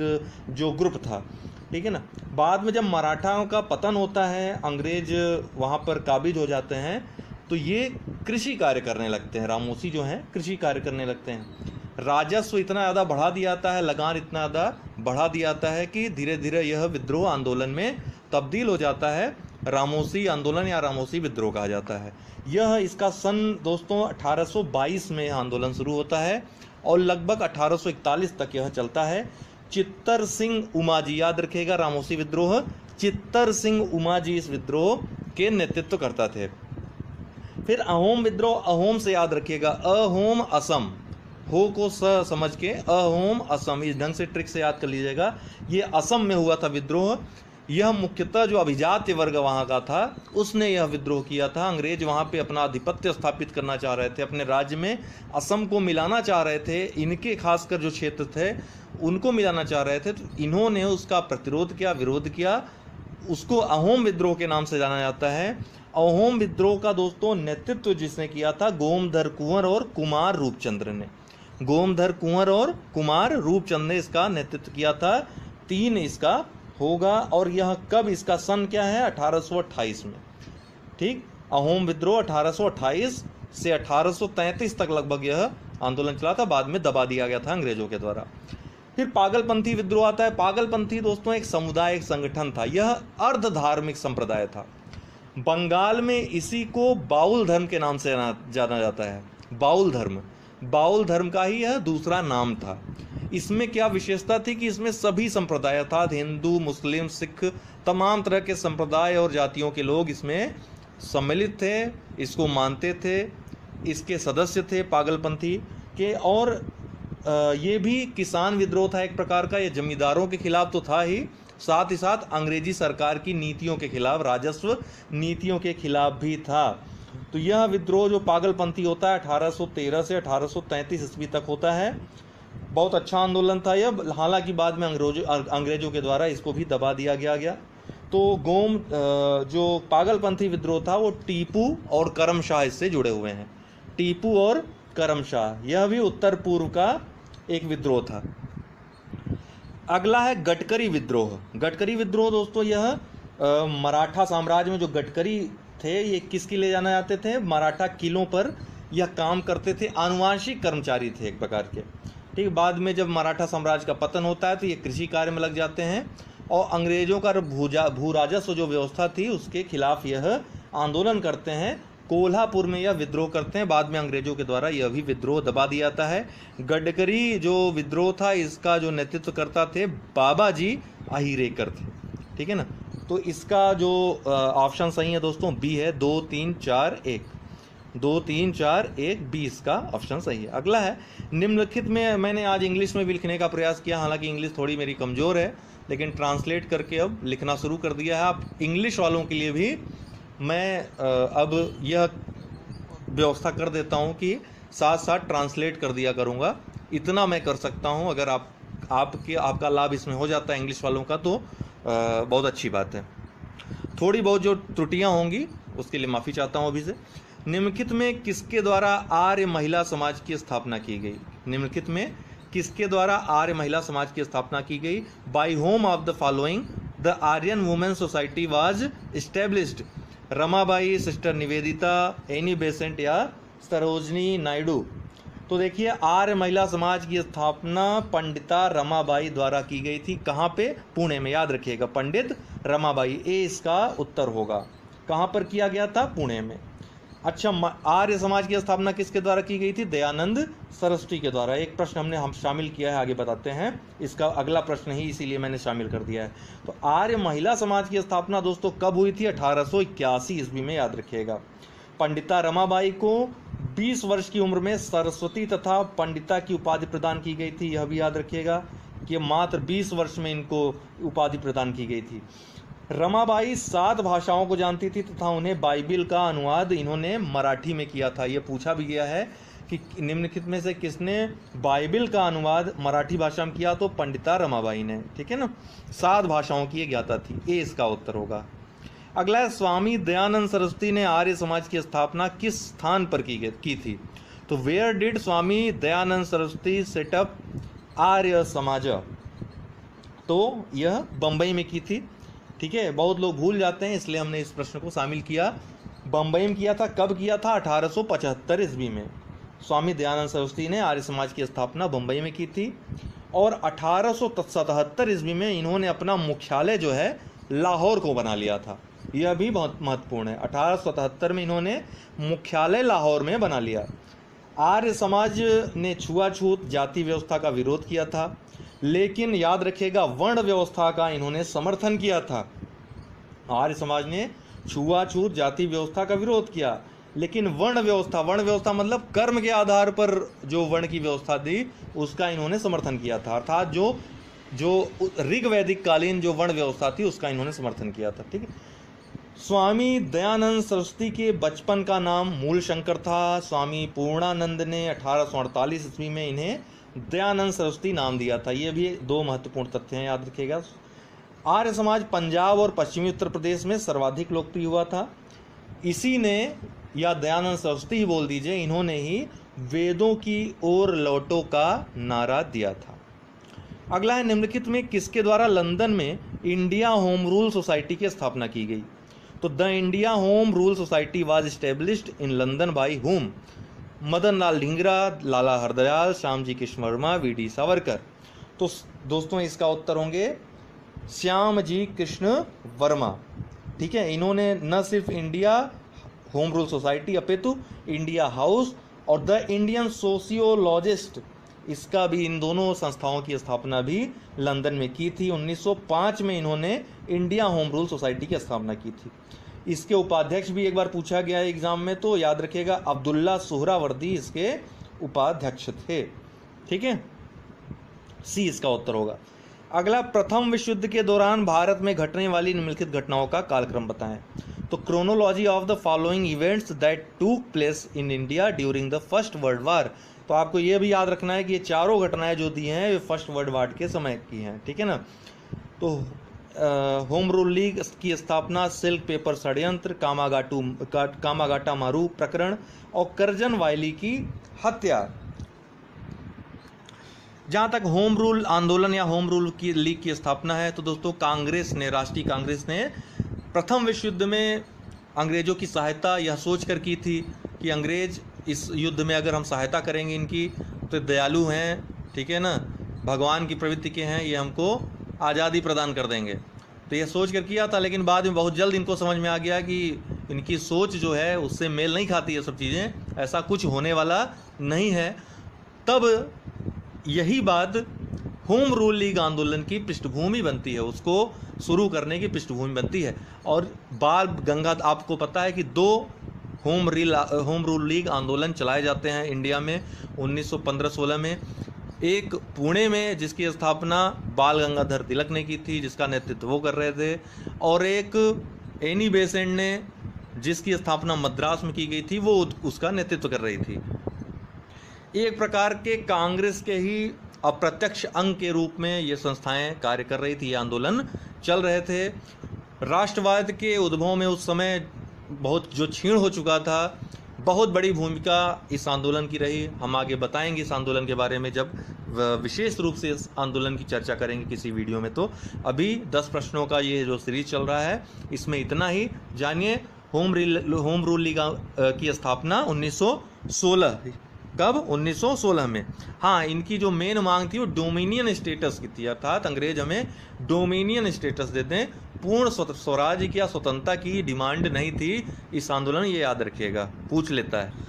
जो ग्रुप था, ठीक है ना। बाद में जब मराठाओं का पतन होता है, अंग्रेज वहाँ पर काबिज हो जाते हैं, तो ये कृषि कार्य करने लगते हैं। रामोसी जो हैं कृषि कार्य करने लगते हैं। राजस्व इतना ज़्यादा बढ़ा दिया जाता है, लगान इतना ज़्यादा बढ़ा दिया जाता है कि धीरे धीरे यह विद्रोह आंदोलन में तब्दील हो जाता है। रामोसी आंदोलन या रामोसी विद्रोह कहा जाता है। यह इसका सन दोस्तों 1822 में आंदोलन शुरू होता है और लगभग 1841 तक यह चलता है। चित्तर सिंह उमाजी, याद रखिएगा, रामोसी विद्रोह चित्तर सिंह उमाजी इस विद्रोह के नेतृत्व करता थे। फिर अहोम विद्रोह, अहोम से याद रखिएगा, अहोम असम, हो को स समझ के अहोम असम, इस ढंग से ट्रिक से याद कर लीजिएगा। ये असम में हुआ था विद्रोह। यह मुख्यतः जो अभिजात्य वर्ग वहाँ का था उसने यह विद्रोह किया था। अंग्रेज वहाँ पे अपना आधिपत्य स्थापित करना चाह रहे थे, अपने राज्य में असम को मिलाना चाह रहे थे। इनके खासकर जो क्षेत्र थे उनको मिलाना चाह रहे थे, तो इन्होंने उसका प्रतिरोध किया, विरोध किया। उसको अहोम विद्रोह के नाम से जाना जाता है। अहोम विद्रोह का दोस्तों नेतृत्व जिसने किया था, गोमधर कुंवर और कुमार रूपचंद्र ने। गोमधर कुंवर और कुमार रूपचंद्र ने इसका नेतृत्व किया था। 3 इसका होगा। और यह कब, इसका सन क्या है? 1828 में, ठीक। अहोम विद्रोह 1828 से 1833 तक लगभग यह आंदोलन चला था, बाद में दबा दिया गया था अंग्रेजों के द्वारा। फिर पागलपंथी विद्रोह आता है। पागलपंथी दोस्तों एक समुदाय, एक संगठन था। यह अर्ध धार्मिक संप्रदाय था। बंगाल में इसी को बाउल धर्म के नाम से जाना जाता है। बाउल धर्म, बाउल धर्म का ही यह दूसरा नाम था। इसमें क्या विशेषता थी कि इसमें सभी संप्रदाय अर्थात हिंदू, मुस्लिम, सिख, तमाम तरह के संप्रदाय और जातियों के लोग इसमें सम्मिलित थे, इसको मानते थे, इसके सदस्य थे पागलपंथी के। और ये भी किसान विद्रोह था एक प्रकार का। ये जमींदारों के खिलाफ तो था ही, साथ ही साथ अंग्रेजी सरकार की नीतियों के खिलाफ, राजस्व नीतियों के खिलाफ भी था। तो यह विद्रोह जो पागलपंथी होता है 1813 से 1833 ईस्वी तक होता है। बहुत अच्छा आंदोलन था यह, हालांकि बाद में अंग्रेजों के द्वारा इसको भी दबा दिया गया। तो जो पागलपंथी विद्रोह था वो टीपू और करमशाह इससे जुड़े हुए हैं। टीपू और करमशाह, यह भी उत्तर पूर्व का एक विद्रोह था। अगला है गडकरी विद्रोह। गडकरी विद्रोह दोस्तों, यह मराठा साम्राज्य में जो गडकरी थे, ये किसके ले जाना जाते थे? मराठा किलों पर यह काम करते थे, आनुवांशिक कर्मचारी थे एक प्रकार के, ठीक। बाद में जब मराठा साम्राज्य का पतन होता है तो ये कृषि कार्य में लग जाते हैं और अंग्रेजों का भू राजस्व जो व्यवस्था थी उसके खिलाफ यह आंदोलन करते हैं। कोल्हापुर में यह विद्रोह करते हैं। बाद में अंग्रेजों के द्वारा यह भी विद्रोह दबा दिया जाता है। गडकरी जो विद्रोह था इसका जो नेतृत्व करता थे बाबाजी अहिरेकर थे, ठीक है ना। तो इसका जो ऑप्शन सही है दोस्तों बी है, 2 3 4 1, 2 3 4 1 बी इसका ऑप्शन सही है। अगला है निम्नलिखित में, मैंने आज इंग्लिश में भी लिखने का प्रयास किया, हालांकि इंग्लिश थोड़ी मेरी कमज़ोर है, लेकिन ट्रांसलेट करके अब लिखना शुरू कर दिया है। आप इंग्लिश वालों के लिए भी मैं अब यह व्यवस्था कर देता हूँ कि साथ साथ ट्रांसलेट कर दिया करूँगा, इतना मैं कर सकता हूँ। अगर आपका लाभ इसमें हो जाता है इंग्लिश वालों का तो बहुत अच्छी बात है। थोड़ी बहुत जो त्रुटियाँ होंगी उसके लिए माफ़ी चाहता हूँ अभी से। निम्नलिखित में किसके द्वारा आर्य महिला समाज की स्थापना की गई? निम्नलिखित में किसके द्वारा आर्य महिला समाज की स्थापना की गई? By whom of the following the Aryan women society was established? Ramabai, sister Nivedita, Annie Besant या सरोजनी नायडू? तो देखिए, आर्य महिला समाज की स्थापना पंडिता रमाबाई द्वारा की गई थी। कहाँ पे? पुणे में। याद रखिएगा, पंडित रमाबाई, ए इसका उत्तर होगा। कहाँ पर किया गया था? पुणे में। अच्छा, आर्य समाज की स्थापना किसके द्वारा की गई थी? दयानंद सरस्वती के द्वारा। एक प्रश्न हम शामिल किया है, आगे बताते हैं। इसका अगला प्रश्न ही इसीलिए मैंने शामिल कर दिया है। तो आर्य महिला समाज की स्थापना दोस्तों कब हुई थी? 1881 ईस्वी में। याद रखिएगा। पंडिता रमाबाई को 20 वर्ष की उम्र में सरस्वती तथा पंडिता की उपाधि प्रदान की गई थी। यह भी याद रखिएगा कि मात्र 20 वर्ष में इनको उपाधि प्रदान की गई थी। रमाबाई 7 भाषाओं को जानती थी तथा उन्हें बाइबिल का अनुवाद इन्होंने मराठी में किया था। यह पूछा भी गया है कि निम्नलिखित में से किसने बाइबिल का अनुवाद मराठी भाषा में किया? तो पंडिता रमाबाई ने। ठीक है ना, 7 भाषाओं की ज्ञाता थी। ए इसका उत्तर होगा। अगला है, स्वामी दयानंद सरस्वती ने आर्य समाज की स्थापना किस स्थान पर की थी? तो where did Swami Dayanand Saraswati set up Arya Samaj? तो यह बंबई में की थी। ठीक है, बहुत लोग भूल जाते हैं इसलिए हमने इस प्रश्न को शामिल किया। बंबई में किया था। कब किया था? 1875 ईस्वी में स्वामी दयानंद सरस्वती ने आर्य समाज की स्थापना बंबई में की थी। और 1877 ईस्वी में इन्होंने अपना मुख्यालय जो है लाहौर को बना लिया था। यह भी बहुत महत्वपूर्ण है। 1877 में इन्होंने मुख्यालय लाहौर में बना लिया। आर्य समाज ने छुआछूत जाति व्यवस्था का विरोध किया था, लेकिन याद रखिएगा वर्ण व्यवस्था का इन्होंने समर्थन किया था। आर्य समाज ने छुआछूत जाति व्यवस्था का विरोध किया, लेकिन वर्ण व्यवस्था मतलब कर्म के आधार पर जो वर्ण की व्यवस्था थी उसका इन्होंने समर्थन किया था। अर्थात जो ऋग्वैदिक कालीन जो वर्ण व्यवस्था थी उसका इन्होंने समर्थन किया था। ठीक है। स्वामी दयानंद सरस्वती के बचपन का नाम मूलशंकर था। स्वामी पूर्णानंद ने 1848 ईस्वी में इन्हें दयानंद सरस्वती नाम दिया था। ये भी 2 महत्वपूर्ण तथ्य हैं, याद रखिएगा। आर्य समाज पंजाब और पश्चिमी उत्तर प्रदेश में सर्वाधिक लोकप्रिय हुआ था। इसी ने, या दयानंद सरस्वती ही बोल दीजिए, इन्होंने ही वेदों की ओर लौटो का नारा दिया था। अगला है, निम्नलिखित में किसके द्वारा लंदन में इंडिया होम रूल सोसाइटी की स्थापना की गई? तो the India home rule society was established in London by whom? Madan Lal Dhingra, Lala Hardayal, Shyamji Krishna Verma, VD. Savarkar? तो दोस्तों इसका उत्तर होंगे श्यामजी कृष्ण वर्मा। ठीक है, इन्होंने न सिर्फ इंडिया होम रूल सोसाइटी अपितु इंडिया हाउस और द इंडियन सोशियोलॉजिस्ट, इसका भी, इन दोनों संस्थाओं की स्थापना भी लंदन में की थी। 1905 में इन्होंने इंडिया होम रूल सोसाइटी की स्थापना की थी। इसके उपाध्यक्ष भी एक बार पूछा गया है एग्जाम में, तो याद रखिएगा अब्दुल्ला सुहरावर्दी इसके उपाध्यक्ष थे। ठीक है, सी इसका उत्तर होगा। अगला, प्रथम विश्व युद्ध के दौरान भारत में घटने वाली निम्नलिखित घटनाओं का कालक्रम बताएं। तो chronology of the following events that टूक place in India during the first world war? तो आपको ये भी याद रखना है कि ये चारों घटनाएं जो दी हैं वे फर्स्ट वर्ल्ड वार के समय की हैं। ठीक है ना। तो होम रूल लीग की स्थापना, सिल्क पेपर षड्यंत्र, कामागाटा मारू प्रकरण और करजन वायली की हत्या। जहाँ तक होम रूल आंदोलन या होम रूल की लीग की स्थापना है, तो दोस्तों कांग्रेस ने, राष्ट्रीय कांग्रेस ने प्रथम विश्व युद्ध में अंग्रेज़ों की सहायता यह सोचकर की थी कि अंग्रेज इस युद्ध में अगर हम सहायता करेंगे इनकी तो दयालु हैं, ठीक है ना, भगवान की प्रवृत्ति के हैं, ये हमको आज़ादी प्रदान कर देंगे। तो ये सोच कर किया था, लेकिन बाद में बहुत जल्द इनको समझ में आ गया कि इनकी सोच जो है उससे मेल नहीं खाती है सब चीज़ें, ऐसा कुछ होने वाला नहीं है। तब यही बात होम रूल लीग आंदोलन की पृष्ठभूमि बनती है, उसको शुरू करने की पृष्ठभूमि बनती है। और बाल गंगाधर, आपको पता है कि 2 होम रूल लीग आंदोलन चलाए जाते हैं इंडिया में 1915-16 में। एक पुणे में जिसकी स्थापना बाल गंगाधर तिलक ने की थी, जिसका नेतृत्व वो कर रहे थे, और एक एनी बेसेंट ने जिसकी स्थापना मद्रास में की गई थी, वो उसका नेतृत्व कर रही थी। एक प्रकार के कांग्रेस के ही अप्रत्यक्ष अंग के रूप में ये संस्थाएं कार्य कर रही थी, ये आंदोलन चल रहे थे। राष्ट्रवाद के उद्भव में उस समय बहुत जो क्षीण हो चुका था, बहुत बड़ी भूमिका इस आंदोलन की रही। हम आगे बताएंगे इस आंदोलन के बारे में जब विशेष रूप से इस आंदोलन की चर्चा करेंगे किसी वीडियो में। तो अभी 10 प्रश्नों का ये जो सीरीज चल रहा है, इसमें इतना ही। जानिए होम रूल लीग की स्थापना 1916, कब? 1916 में। हाँ, इनकी जो मेन मांग थी वो डोमिनियन स्टेटस की थी, अर्थात अंग्रेज हमें डोमिनियन स्टेटस देते हैं, पूर्ण स्वराज्य की या स्वतंत्रता की डिमांड नहीं थी इस आंदोलन, ये याद रखिएगा, पूछ लेता है।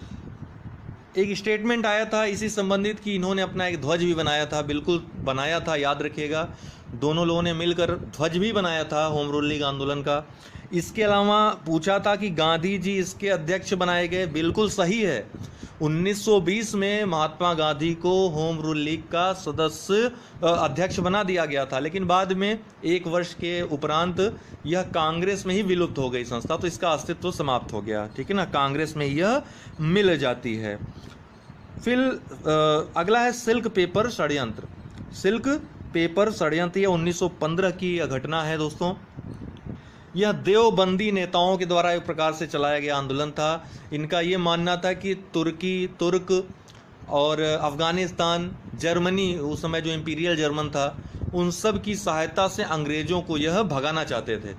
एक स्टेटमेंट आया था इसी संबंधित कि इन्होंने अपना एक ध्वज भी बनाया था, बिल्कुल बनाया था, याद रखिएगा। दोनों लोगों ने मिलकर ध्वज भी बनाया था होम रूल लीग आंदोलन का। इसके अलावा पूछा था कि गांधी जी इसके अध्यक्ष बनाए गए, बिल्कुल सही है। 1920 में महात्मा गांधी को होम रूल लीग का सदस्य अध्यक्ष बना दिया गया था, लेकिन बाद में 1 वर्ष के उपरांत यह कांग्रेस में ही विलुप्त हो गई संस्था, तो इसका अस्तित्व समाप्त हो गया, ठीक है ना, कांग्रेस में यह मिल जाती है। फिर अगला है सिल्क पेपर षड्यंत्र। सिल्क पेपर षड्यंत्र यह 1915 की घटना है दोस्तों। यह देवबंदी नेताओं के द्वारा एक प्रकार से चलाया गया आंदोलन था। इनका ये मानना था कि तुर्क और अफ़गानिस्तान, जर्मनी, उस समय जो इम्पीरियल जर्मन था, उन सब की सहायता से अंग्रेज़ों को यह भगाना चाहते थे।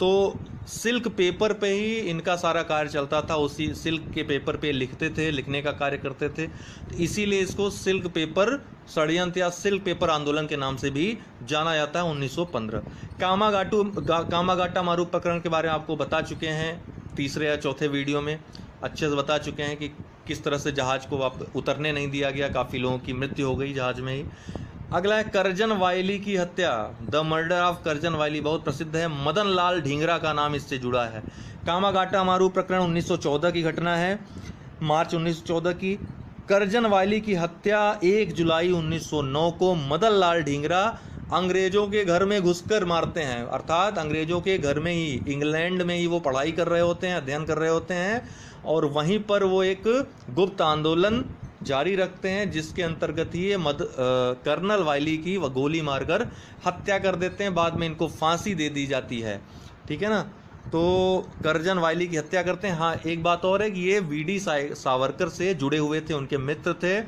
तो सिल्क पेपर पे ही इनका सारा कार्य चलता था, उसी सिल्क के पेपर पे लिखते थे, लिखने का कार्य करते थे, तो इसीलिए इसको सिल्क पेपर षड्यंत्र या सिल्क पेपर आंदोलन के नाम से भी जाना जाता है। 1915 कामागाटा मारू प्रकरण के बारे में आपको बता चुके हैं, 3 या 4 वीडियो में अच्छे से बता चुके हैं कि किस तरह से जहाज़ को उतरने नहीं दिया गया, काफ़ी लोगों की मृत्यु हो गई जहाज़ में ही। अगला है करजन वायली की हत्या, द मर्डर ऑफ करजन वायली, बहुत प्रसिद्ध है। मदन लाल ढींगरा का नाम इससे जुड़ा है। कामागाटा मारू प्रकरण 1914 की घटना है, मार्च 1914 की। करजन वायली की हत्या 1 जुलाई 1909 को मदन लाल ढींगरा अंग्रेजों के घर में घुसकर मारते हैं, अर्थात अंग्रेजों के घर में ही, इंग्लैंड में ही वो पढ़ाई कर रहे होते हैं, अध्ययन कर रहे होते हैं, और वहीं पर वो एक गुप्त आंदोलन जारी रखते हैं, जिसके अंतर्गत ही कर्नल वायली की वो गोली मारकर हत्या कर देते हैं। बाद में इनको फांसी दे दी जाती है, ठीक है ना। तो करजन वायली की हत्या करते हैं। हाँ, एक बात और है कि ये वीडी सावरकर से जुड़े हुए थे, उनके मित्र थे,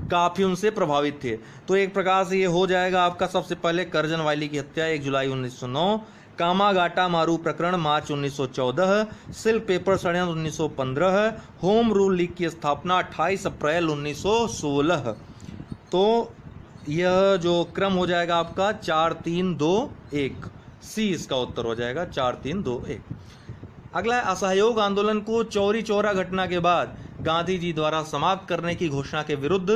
काफ़ी उनसे प्रभावित थे। तो एक प्रकार से ये हो जाएगा आपका सबसे पहले करजन वायली की हत्या 1 जुलाई 1909, कामागाटा मारू प्रकरण मार्च 1914, सिल्क पेपर षड्यंत्र 1915, होम रूल लीग की स्थापना 28 अप्रैल 1916। तो यह जो क्रम हो जाएगा आपका 4, 3, 2, 1, सी इसका उत्तर हो जाएगा, 4, 3, 2, 1। अगला है असहयोग आंदोलन को चौरी चौरा घटना के बाद गांधी जी द्वारा समाप्त करने की घोषणा के विरुद्ध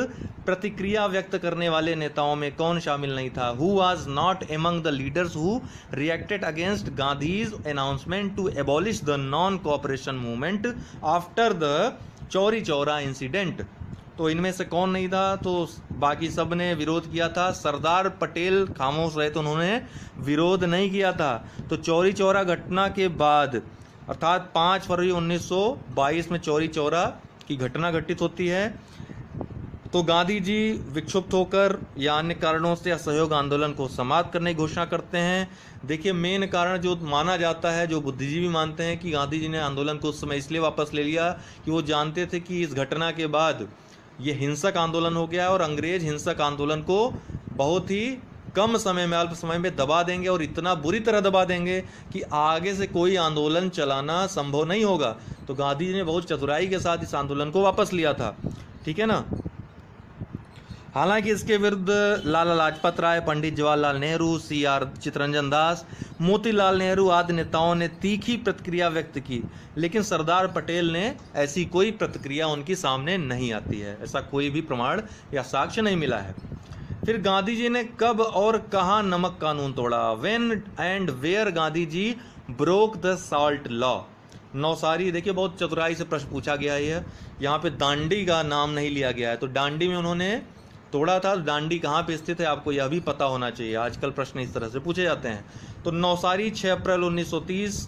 प्रतिक्रिया व्यक्त करने वाले नेताओं में कौन शामिल नहीं था? Who was not among the leaders who reacted against Gandhi's announcement to abolish the non cooperation movement after the Chauri Chaura incident? तो इनमें से कौन नहीं था? तो बाकी सब ने विरोध किया था। सरदार पटेल खामोश रहे, तो उन्होंने विरोध नहीं किया था। तो चौरी चौरा घटना के बाद अर्थात 5 फरवरी 1922 में चौरी चौरा की घटना घटित होती है। तो गांधी जी विक्षुब्ध होकर या अन्य कारणों से असहयोग आंदोलन को समाप्त करने की घोषणा करते हैं। देखिए, मेन कारण जो माना जाता है, जो बुद्धिजीवी मानते हैं कि गांधी जी ने आंदोलन को उस समय इसलिए वापस ले लिया कि वो जानते थे कि इस घटना के बाद ये हिंसक आंदोलन हो गया और अंग्रेज हिंसक आंदोलन को बहुत ही कम समय में, अल्प समय में दबा देंगे और इतना बुरी तरह दबा देंगे कि आगे से कोई आंदोलन चलाना संभव नहीं होगा। तो गांधी जी ने बहुत चतुराई के साथ इस आंदोलन को वापस लिया था, ठीक है ना। हालांकि इसके विरुद्ध लाला लाजपत राय, पंडित जवाहरलाल नेहरू, CR चित्तरंजन दास, मोतीलाल नेहरू आदि नेताओं ने तीखी प्रतिक्रिया व्यक्त की, लेकिन सरदार पटेल ने ऐसी कोई प्रतिक्रिया उनकी सामने नहीं आती है, ऐसा कोई भी प्रमाण या साक्ष्य नहीं मिला है। फिर गांधी जी ने कब और कहाँ नमक कानून तोड़ा? When and where Gandhi ji broke the salt law? Navsari, देखिए बहुत चतुराई से प्रश्न पूछा गया है, यहाँ पे दांडी का नाम नहीं लिया गया है। तो दांडी में उन्होंने तोड़ा था। दांडी कहाँ पे स्थित है आपको यह भी पता होना चाहिए, आजकल प्रश्न इस तरह से पूछे जाते हैं। तो नौसारी 6 अप्रैल 1930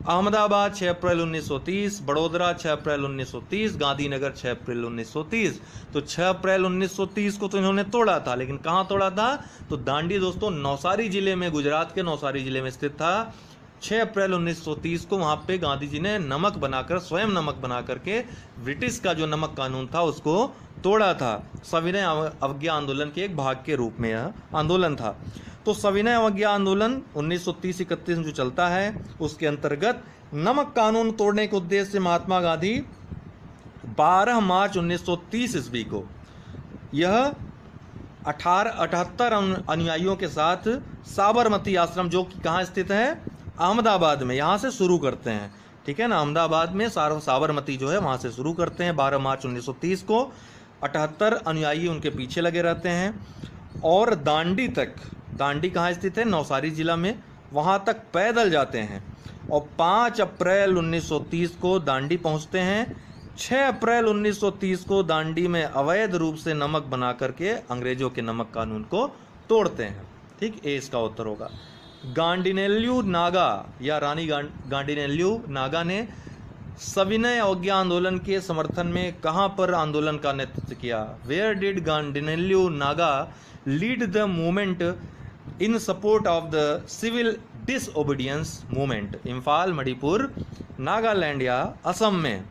अहमदाबाद 6 अप्रैल 1930, बड़ोदरा 6 अप्रैल 1930, गांधीनगर 6 अप्रैल 1930। तो 6 अप्रैल 1930 को तो इन्होंने तोड़ा था, लेकिन कहाँ तोड़ा था? तो दांडी दोस्तों नौसारी जिले में, गुजरात के नौसारी जिले में स्थित था। 6 अप्रैल 1930 को वहां पे गांधी जी ने नमक बनाकर, स्वयं नमक बना करके ब्रिटिश का जो नमक कानून था उसको तोड़ा था। सविनय अवज्ञा आंदोलन के एक भाग के रूप में यह आंदोलन था। तो सविनय अवज्ञा आंदोलन 1930-31 में जो चलता है, उसके अंतर्गत नमक कानून तोड़ने के उद्देश्य से महात्मा गांधी 12 मार्च 1930 ईस्वी को यह 78 अनुयायियों के साथ साबरमती आश्रम, जो कि कहाँ स्थित है? अहमदाबाद में, यहाँ से शुरू करते हैं। ठीक है ना, अहमदाबाद में साबरमती जो है वहाँ से शुरू करते हैं 12 मार्च 1930 को। 78 अनुयायी उनके पीछे लगे रहते हैं और दांडी तक, दांडी कहाँ स्थित है? नौसारी जिला में, वहाँ तक पैदल जाते हैं और 5 अप्रैल 1930 को दांडी पहुँचते हैं। 6 अप्रैल 1930 को दांडी में अवैध रूप से नमक बना करके अंग्रेजों के नमक कानून को तोड़ते हैं। ठीक, ए इसका उत्तर होगा। गांडिनेल्यू नागा या रानी गांडिनेल्यू नागा ने सविनय अवज्ञा आंदोलन के समर्थन में कहां पर आंदोलन का नेतृत्व किया? Where did Gaidinliu Naga lead the movement in support of the civil disobedience movement? Imphal, Manipur, Nagaland या असम में?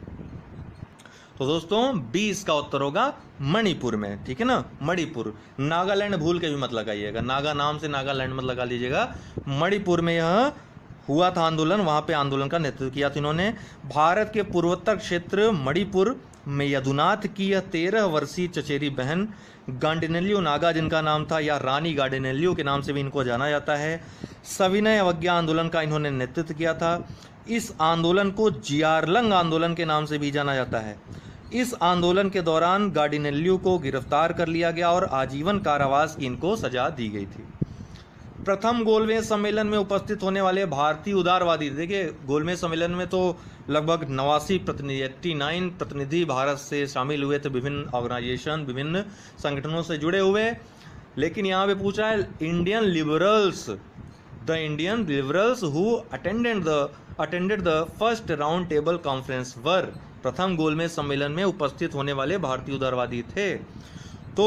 तो दोस्तों बी इसका उत्तर होगा मणिपुर में। ठीक है ना, मणिपुर। नागालैंड भूल के भी मत लगाइएगा, नागा नाम से नागालैंड मत लगा लीजिएगा। मणिपुर में यह हुआ था आंदोलन, वहां पे आंदोलन का नेतृत्व किया था इन्होंने। भारत के पूर्वोत्तर क्षेत्र मणिपुर में यदुनाथ की यह 13 वर्षीय चचेरी बहन गांडिनेल्यू नागा, जिनका नाम था, या रानी गांडिनेल्यू के नाम से भी इनको जाना जाता है, सविनय अवज्ञा आंदोलन का इन्होंने नेतृत्व किया था। इस आंदोलन को जियारलंग आंदोलन के नाम से भी जाना जाता है। इस आंदोलन के दौरान गांडिनेल्यू को गिरफ्तार कर लिया गया और आजीवन कारावास की इनको सजा दी गई थी। प्रथम गोलमेज सम्मेलन में उपस्थित होने वाले भारतीय उदारवादी, देखिए गोलमेज सम्मेलन में तो लगभग 89 प्रतिनिधि, 89 प्रतिनिधि भारत से शामिल हुए थे, विभिन्न ऑर्गेनाइजेशन, विभिन्न संगठनों से जुड़े हुए। लेकिन यहाँ पे पूछा है Indian liberals, the Indian liberals who attended the first round table conference were, प्रथम गोलमेज सम्मेलन में उपस्थित होने वाले भारतीय उदारवादी थे। तो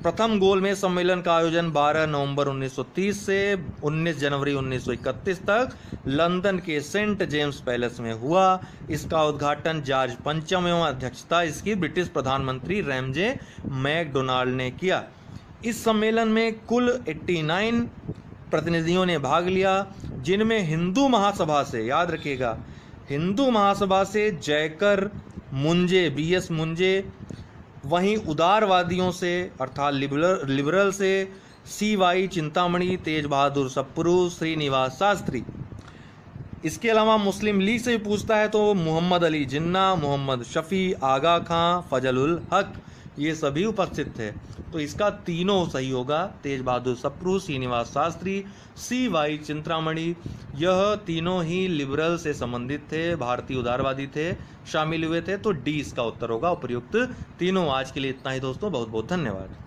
प्रथम गोलमेज सम्मेलन का आयोजन 12 नवंबर 1930 से 19 जनवरी 1931 तक लंदन के सेंट जेम्स पैलेस में हुआ। इसका उद्घाटन जॉर्ज पंचम एवं अध्यक्षता इसकी ब्रिटिश प्रधानमंत्री रैमजे मैकडोनाल्ड ने किया। इस सम्मेलन में कुल 89 प्रतिनिधियों ने भाग लिया, जिनमें हिंदू महासभा से, याद रखिएगा, हिंदू महासभा से जयकर मुंजे, BS मुंजे, वहीं उदारवादियों से अर्थात लिबरल से CY चिंतामणि, तेज बहादुर सप्रू, श्रीनिवास शास्त्री। इसके अलावा मुस्लिम लीग से भी पूछता है तो मोहम्मद अली जिन्ना, मोहम्मद शफी, आगा खां, फजलुल हक, ये सभी उपस्थित थे। तो इसका तीनों सही होगा, तेज बहादुर सप्रू, श्रीनिवास शास्त्री, CY चिंतामणि, यह तीनों ही लिबरल से संबंधित थे, भारतीय उदारवादी थे, शामिल हुए थे। तो डी इसका उत्तर होगा, उपयुक्त तीनों। आज के लिए इतना ही दोस्तों, बहुत बहुत धन्यवाद।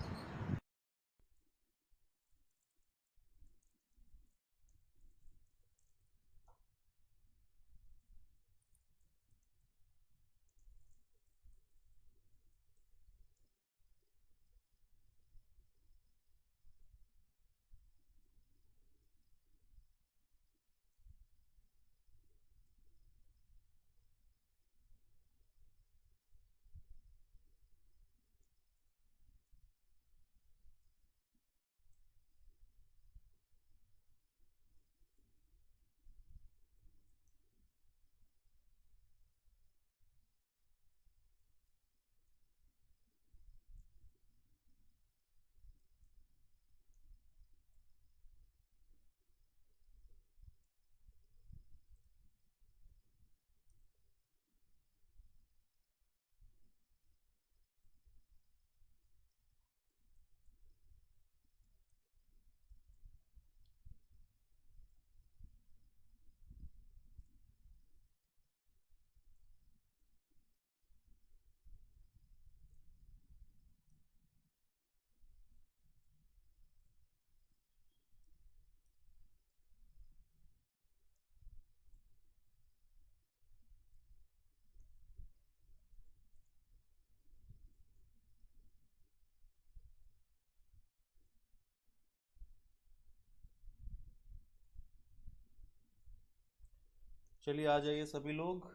चलिए आ जाइए सभी लोग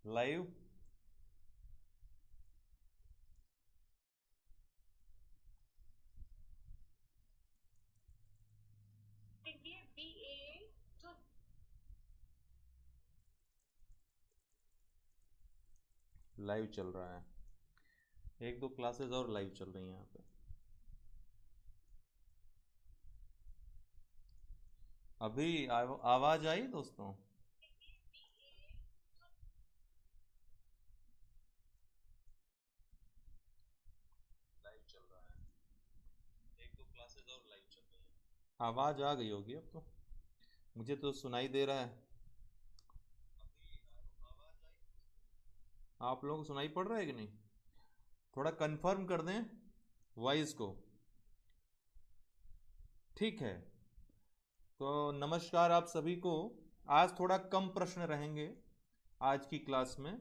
लाइव। लाइव चल रहा है, एक दो क्लासेस और लाइव चल रही हैं यहाँ पे। अभी आवाज आई दोस्तों? लाइव चल रहा है, एक दो क्लासेस और लाइव चल रही हैं। आवाज आ गई होगी अब तो, मुझे तो सुनाई दे रहा है। आप लोगों को सुनाई पड़ रहा है कि नहीं? थोड़ा कंफर्म कर दें वॉइस को। ठीक है, तो नमस्कार आप सभी को। आज थोड़ा कम प्रश्न रहेंगे आज की क्लास में,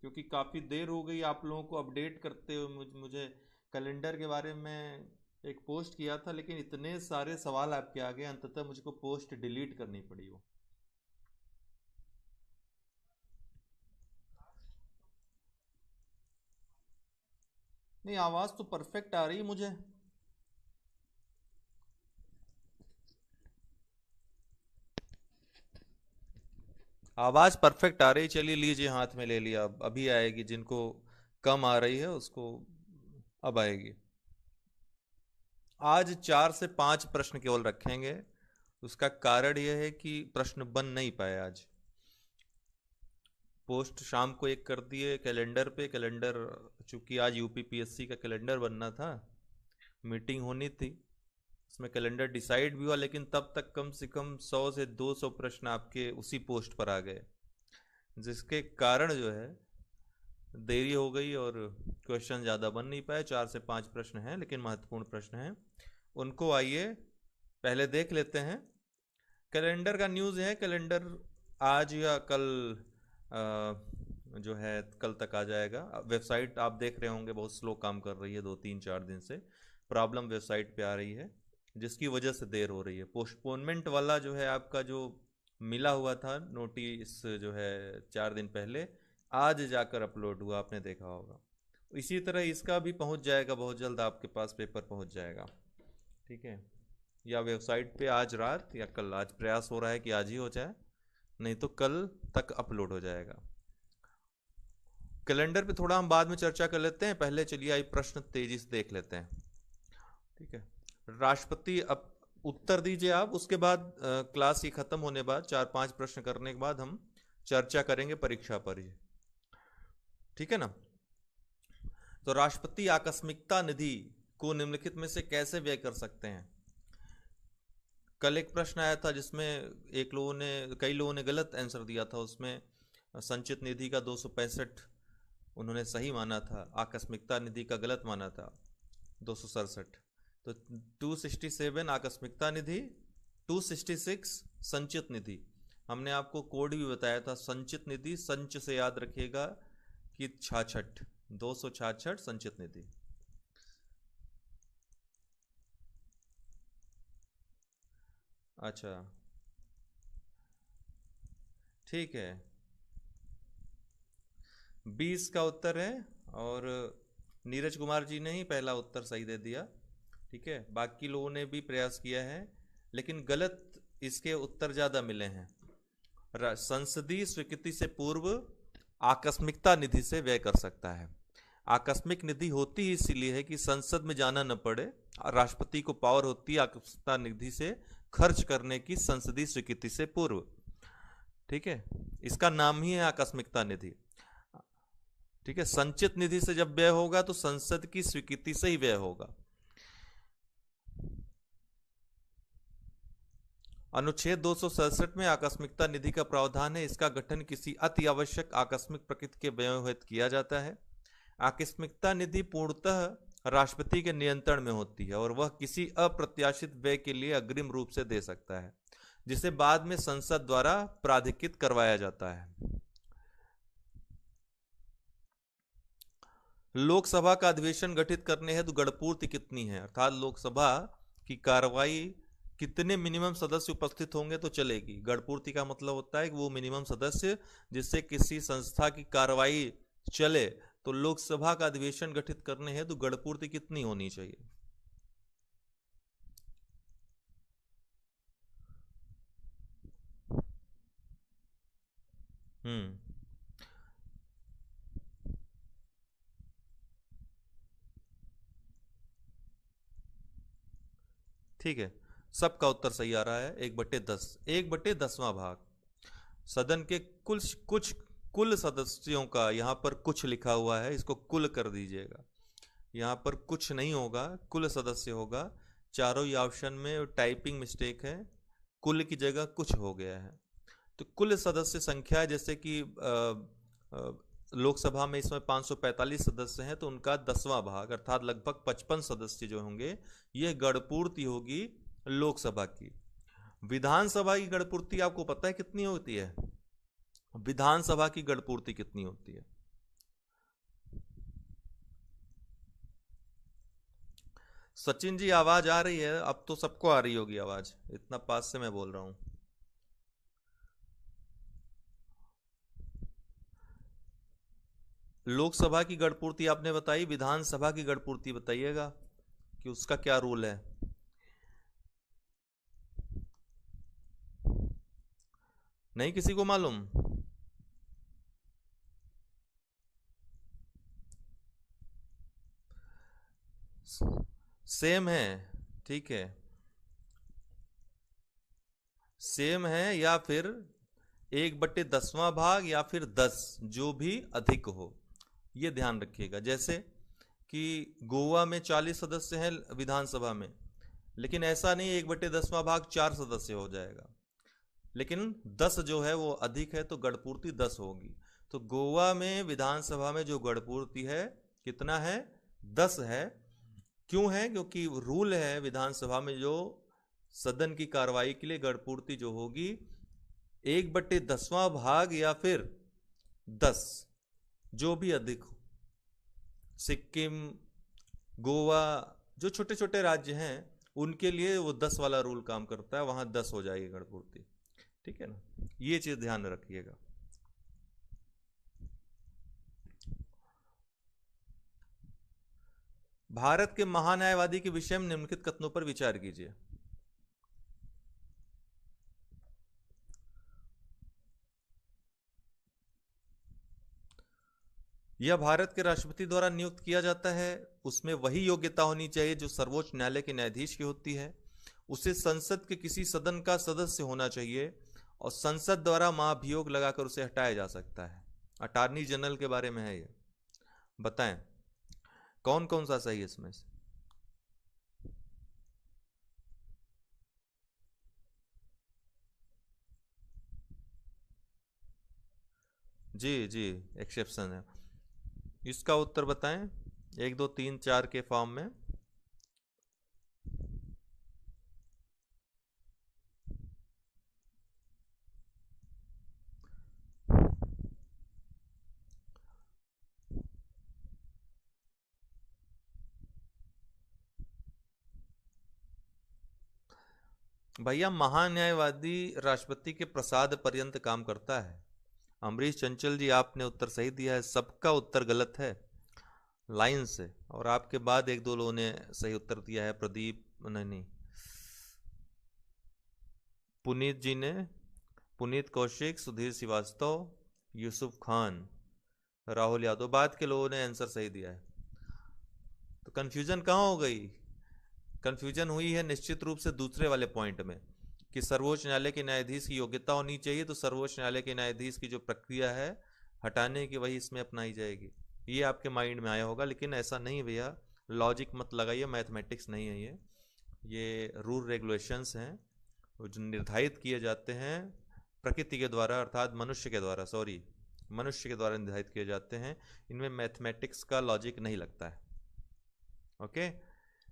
क्योंकि काफ़ी देर हो गई आप लोगों को अपडेट करते हुए। मुझे कैलेंडर के बारे में एक पोस्ट किया था, लेकिन इतने सारे सवाल आपके आ गए, अंततः मुझको पोस्ट डिलीट करनी पड़ी वो। नहीं, आवाज़ तो परफेक्ट आ रही है मुझे। आवाज़ परफेक्ट आ रही, चलिए लीजिए हाथ में ले लिया। अब अभी आएगी, जिनको कम आ रही है उसको अब आएगी। आज 4 से 5 प्रश्न केवल रखेंगे। उसका कारण यह है कि प्रश्न बन नहीं पाए आज। पोस्ट शाम को एक कर दिए कैलेंडर पे। कैलेंडर चूंकि आज यूपीपीएससी का कैलेंडर बनना था, मीटिंग होनी थी, उसमें कैलेंडर डिसाइड भी हुआ, लेकिन तब तक कम से कम 100 से 200 प्रश्न आपके उसी पोस्ट पर आ गए, जिसके कारण जो है देरी हो गई और क्वेश्चन ज़्यादा बन नहीं पाए। 4 से 5 प्रश्न हैं, लेकिन महत्वपूर्ण प्रश्न हैं। उनको आइए पहले देख लेते हैं। कैलेंडर का न्यूज़ है, कैलेंडर आज या कल जो है कल तक आ जाएगा। वेबसाइट आप देख रहे होंगे बहुत स्लो काम कर रही है, 2 3 4 दिन से प्रॉब्लम वेबसाइट पे आ रही है, जिसकी वजह से देर हो रही है। पोस्टपोनमेंट वाला जो है आपका जो मिला हुआ था नोटिस जो है 4 दिन पहले, आज जाकर अपलोड हुआ, आपने देखा होगा। इसी तरह इसका भी पहुंच जाएगा बहुत जल्द, आपके पास पेपर पहुंच जाएगा। ठीक है, या वेबसाइट पे आज रात या कल, आज प्रयास हो रहा है कि आज ही हो जाए, नहीं तो कल तक अपलोड हो जाएगा। कैलेंडर पे थोड़ा हम बाद में चर्चा कर लेते हैं, पहले चलिए आई प्रश्न तेजी से देख लेते हैं। ठीक है, राष्ट्रपति अब उत्तर दीजिए आप, उसके बाद क्लास ही खत्म होने बाद 4 5 प्रश्न करने के बाद हम चर्चा करेंगे परीक्षा पर ही। ठीक है ना? तो राष्ट्रपति आकस्मिकता निधि को निम्नलिखित में से कैसे व्यय कर सकते हैं? कल एक प्रश्न आया था जिसमें कई लोगों ने गलत आंसर दिया था। उसमें संचित निधि का 265 उन्होंने सही माना था, आकस्मिकता निधि का गलत माना था 267। तो 267 आकस्मिकता निधि, 266 संचित निधि। हमने आपको कोड भी बताया था, संचित निधि संच से याद रखिएगा कि 66, 266 संचित निधि। अच्छा, ठीक है, 20 का उत्तर है, और नीरज कुमार जी ने ही पहला उत्तर सही दे दिया। ठीक है, बाकी लोगों ने भी प्रयास किया है, लेकिन गलत इसके उत्तर ज़्यादा मिले हैं। संसदीय स्वीकृति से पूर्व आकस्मिकता निधि से व्यय कर सकता है। आकस्मिक निधि होती ही इसीलिए है कि संसद में जाना न पड़े, राष्ट्रपति को पावर होती है आकस्मिकता निधि से खर्च करने की संसदीय स्वीकृति से पूर्व। ठीक है, इसका नाम ही है आकस्मिकता निधि। ठीक है, संचित निधि से जब व्यय होगा तो संसद की स्वीकृति से ही व्यय होगा। अनुच्छेद 267 में आकस्मिकता निधि का प्रावधान है, इसका गठन किसी अति आवश्यक आकस्मिक प्रकृति के व्यय हेतु किया जाता है। आकस्मिकता निधि पूर्णतः राष्ट्रपति के नियंत्रण में होती है और वह किसी अप्रत्याशित व्यय के लिए अग्रिम रूप से दे सकता है, जिसे बाद में संसद द्वारा प्राधिकृत करवाया जाता है। लोकसभा का अधिवेशन गठित करने हेतु गणपूर्ति कितनी है? अर्थात लोकसभा की कार्रवाई कितने मिनिमम सदस्य उपस्थित होंगे तो चलेगी। गणपूर्ति का मतलब होता है कि वो मिनिमम सदस्य जिससे किसी संस्था की कार्रवाई चले। तो लोकसभा का अधिवेशन गठित करने हेतु गणपूर्ति कितनी होनी चाहिए? हम्म ठीक है, सबका उत्तर सही आ रहा है। 1/10, 1/10वां भाग सदन के कुछ कुल सदस्यों का, यहाँ पर कुछ लिखा हुआ है, इसको कुल कर दीजिएगा। यहाँ पर कुछ नहीं होगा, कुल सदस्य होगा। चारों ही ऑप्शन में टाइपिंग मिस्टेक है, कुल की जगह कुछ हो गया है। तो कुल सदस्य संख्या, जैसे कि लोकसभा में इसमें 545 सदस्य हैं, तो उनका 10वां भाग अर्थात लगभग 55 सदस्य जो होंगे, ये गणपूर्ति होगी लोकसभा की। विधानसभा की गणपूर्ति आपको पता है कितनी होती है? विधानसभा की गणपूर्ति कितनी होती है? सचिन जी आवाज आ रही है? अब तो सबको आ रही होगी आवाज, इतना पास से मैं बोल रहा हूं। लोकसभा की गणपूर्ति आपने बताई, विधानसभा की गणपूर्ति बताइएगा कि उसका क्या रूल है। नहीं किसी को मालूम? सेम है, ठीक है, सेम है, या फिर 1/10वां भाग या फिर 10, जो भी अधिक हो, ये ध्यान रखिएगा। जैसे कि गोवा में 40 सदस्य हैं विधानसभा में, लेकिन ऐसा नहीं 1/10वां भाग 4 सदस्य हो जाएगा, लेकिन 10 जो है वो अधिक है, तो गणपूर्ति 10 होगी। तो गोवा में विधानसभा में जो गणपूर्ति है कितना है? 10 है। क्यों है? क्योंकि रूल है विधानसभा में जो सदन की कार्रवाई के लिए गणपूर्ति जो होगी 1/10वां भाग या फिर 10, जो भी अधिक हो। सिक्किम, गोवा, जो छोटे छोटे राज्य हैं उनके लिए वो 10 वाला रूल काम करता है, वहां 10 हो जाएगी गणपूर्ति। ठीक है ना, ये चीज ध्यान रखिएगा। भारत के महान्यायवादी के विषय में निम्नलिखित कथनों पर विचार कीजिए। यह भारत के राष्ट्रपति द्वारा नियुक्त किया जाता है। उसमें वही योग्यता होनी चाहिए जो सर्वोच्च न्यायालय के न्यायाधीश की होती है। उसे संसद के किसी सदन का सदस्य होना चाहिए और संसद द्वारा महाभियोग लगाकर उसे हटाया जा सकता है। अटॉर्नी जनरल के बारे में है ये। बताएं कौन कौन सा सही है इसमें से? जी जी, एक्सेप्शन है। इसका उत्तर बताएं 1 2 3 4 के फॉर्म में। भैया महान्यायवादी राष्ट्रपति के प्रसाद पर्यंत काम करता है। अमरीश चंचल जी आपने उत्तर सही दिया है, सबका उत्तर गलत है लाइन से। और आपके बाद एक दो लोगों ने सही उत्तर दिया है, प्रदीप नहीं, पुनीत जी ने, पुनीत कौशिक, सुधीर श्रीवास्तव, यूसुफ खान, राहुल यादव, बाद के लोगों ने आंसर सही दिया है। तो कंफ्यूजन कहाँ हो गई? कंफ्यूजन हुई है निश्चित रूप से दूसरे वाले पॉइंट में कि सर्वोच्च न्यायालय के न्यायाधीश की योग्यता होनी चाहिए। तो सर्वोच्च न्यायालय के न्यायाधीश की जो प्रक्रिया है हटाने की, वही इसमें अपनाई जाएगी। ये आपके माइंड में आया होगा, लेकिन ऐसा नहीं भैया, लॉजिक मत लगाइए, मैथमेटिक्स नहीं है ये रूल रेगुलेशंस हैं जो निर्धारित किए जाते हैं प्रकृति के द्वारा, अर्थात मनुष्य के द्वारा, सॉरी, मनुष्य के द्वारा निर्धारित किए जाते हैं। इनमें मैथमेटिक्स का लॉजिक नहीं लगता है। ओके,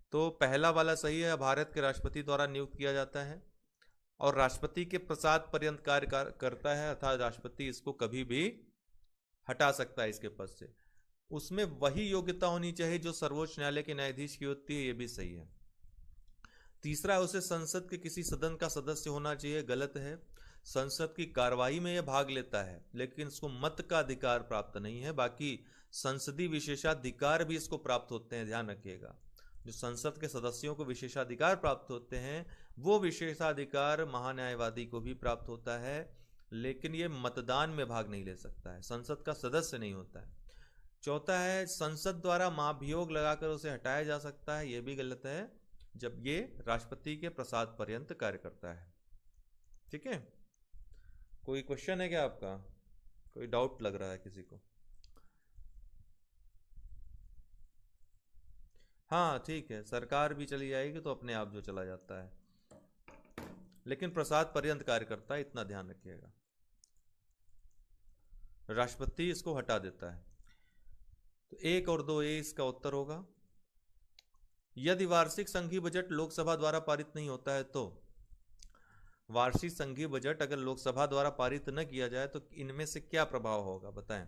तो पहला वाला सही है, भारत के राष्ट्रपति द्वारा नियुक्त किया जाता है और राष्ट्रपति के प्रसाद पर्यंत कार्य करता है, अर्थात राष्ट्रपति इसको कभी भी हटा सकता है इसके पद से। उसमें वही योग्यता होनी चाहिए जो सर्वोच्च न्यायालय के न्यायाधीश की होती है, ये भी सही है। तीसरा है उसे संसद के किसी सदन का सदस्य होना चाहिए, गलत है। संसद की कार्यवाही में यह भाग लेता है लेकिन इसको मत का अधिकार प्राप्त नहीं है। बाकी संसदीय विशेषाधिकार भी इसको प्राप्त होते हैं, ध्यान रखिएगा। जो संसद के सदस्यों को विशेषाधिकार प्राप्त होते हैं वो विशेषाधिकार महान्यायवादी को भी प्राप्त होता है, लेकिन ये मतदान में भाग नहीं ले सकता है, संसद का सदस्य नहीं होता है। चौथा है संसद द्वारा महाभियोग लगाकर उसे हटाया जा सकता है, यह भी गलत है जब ये राष्ट्रपति के प्रसाद पर्यंत कार्य करता है। ठीक है, कोई क्वेश्चन है क्या आपका? कोई डाउट लग रहा है किसी को? हाँ ठीक है, सरकार भी चली जाएगी तो अपने आप जो चला जाता है, लेकिन प्रसाद पर्यंत कार्य करता है, इतना ध्यान रखिएगा। राष्ट्रपति इसको हटा देता है। तो 1 और 2 ए इसका उत्तर होगा। यदि वार्षिक संघीय बजट लोकसभा द्वारा पारित नहीं होता है तो वार्षिक संघीय बजट अगर लोकसभा द्वारा पारित न किया जाए तो इनमें से क्या प्रभाव होगा, बताएं।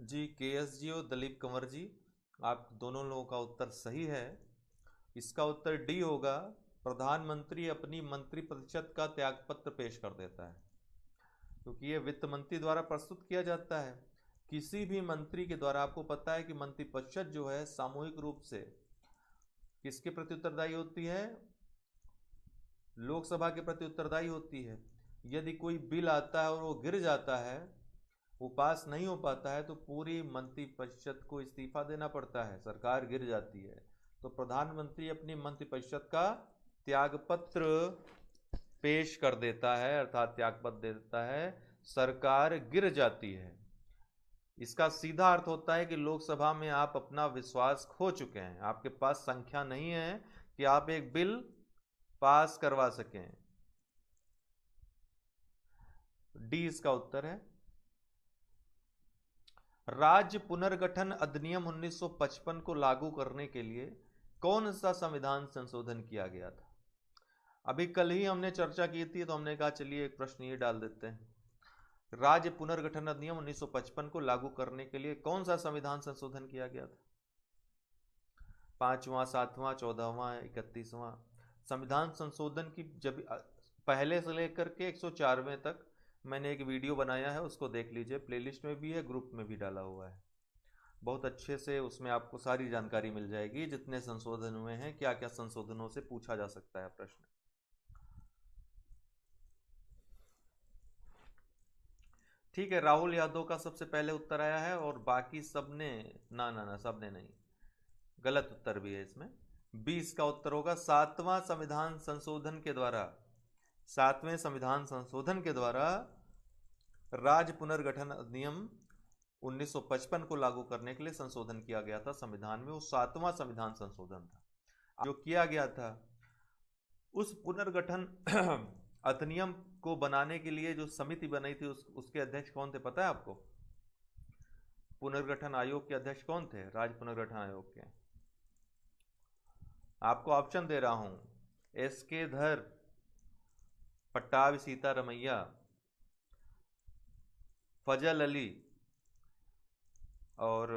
जी KS जी और दलीप कंवर जी, आप दोनों लोगों का उत्तर सही है। इसका उत्तर डी होगा, प्रधानमंत्री अपनी मंत्री परिषद का त्यागपत्र पेश कर देता है, क्योंकि ये वित्त मंत्री द्वारा प्रस्तुत किया जाता है। किसी भी मंत्री के द्वारा, आपको पता है कि मंत्री परिषद जो है सामूहिक रूप से किसके प्रति उत्तरदायी होती है? लोकसभा के प्रति उत्तरदायी होती है। यदि कोई बिल आता है और वो गिर जाता है, वो पास नहीं हो पाता है, तो पूरी मंत्री परिषद को इस्तीफा देना पड़ता है, सरकार गिर जाती है। तो प्रधानमंत्री अपनी मंत्री परिषद का त्यागपत्र पेश कर देता है, अर्थात त्यागपत्र दे देता है, सरकार गिर जाती है। इसका सीधा अर्थ होता है कि लोकसभा में आप अपना विश्वास खो चुके हैं, आपके पास संख्या नहीं है कि आप एक बिल पास करवा सकें। डी इसका उत्तर है। राज्य पुनर्गठन अधिनियम 1955 को लागू करने के लिए कौन सा संविधान संशोधन किया गया था? अभी कल ही हमने चर्चा की थी, तो हमने कहा चलिए एक प्रश्न ये डाल देते हैं। राज्य पुनर्गठन अधिनियम 1955 को लागू करने के लिए कौन सा संविधान संशोधन किया गया था? 5वां, 7वां, 14वां, 31वां? संविधान संशोधन की जब पहले से लेकर के 104वें तक मैंने एक वीडियो बनाया है, उसको देख लीजिए, प्लेलिस्ट में भी है, ग्रुप में भी डाला हुआ है। बहुत अच्छे से उसमें आपको सारी जानकारी मिल जाएगी, जितने संशोधन हुए हैं, क्या क्या संशोधनों से पूछा जा सकता है प्रश्न। ठीक है, राहुल यादव का सबसे पहले उत्तर आया है और बाकी सबने ना सबने नहीं, गलत उत्तर भी है इसमें। 20 का उत्तर होगा 7वां संविधान संशोधन के द्वारा, 7वें संविधान संशोधन के द्वारा राज्य पुनर्गठन अधिनियम 1955 को लागू करने के लिए संशोधन किया गया था संविधान में। वो 7वां संविधान संशोधन था जो किया गया था। उस पुनर्गठन अधिनियम को बनाने के लिए जो समिति बनाई थी उसके अध्यक्ष कौन थे, पता है आपको? पुनर्गठन आयोग के अध्यक्ष कौन थे? राज्य पुनर्गठन आयोग के, आपको ऑप्शन दे रहा हूं, SK धर, पट्टाभी सीतारमैया, फजल अली और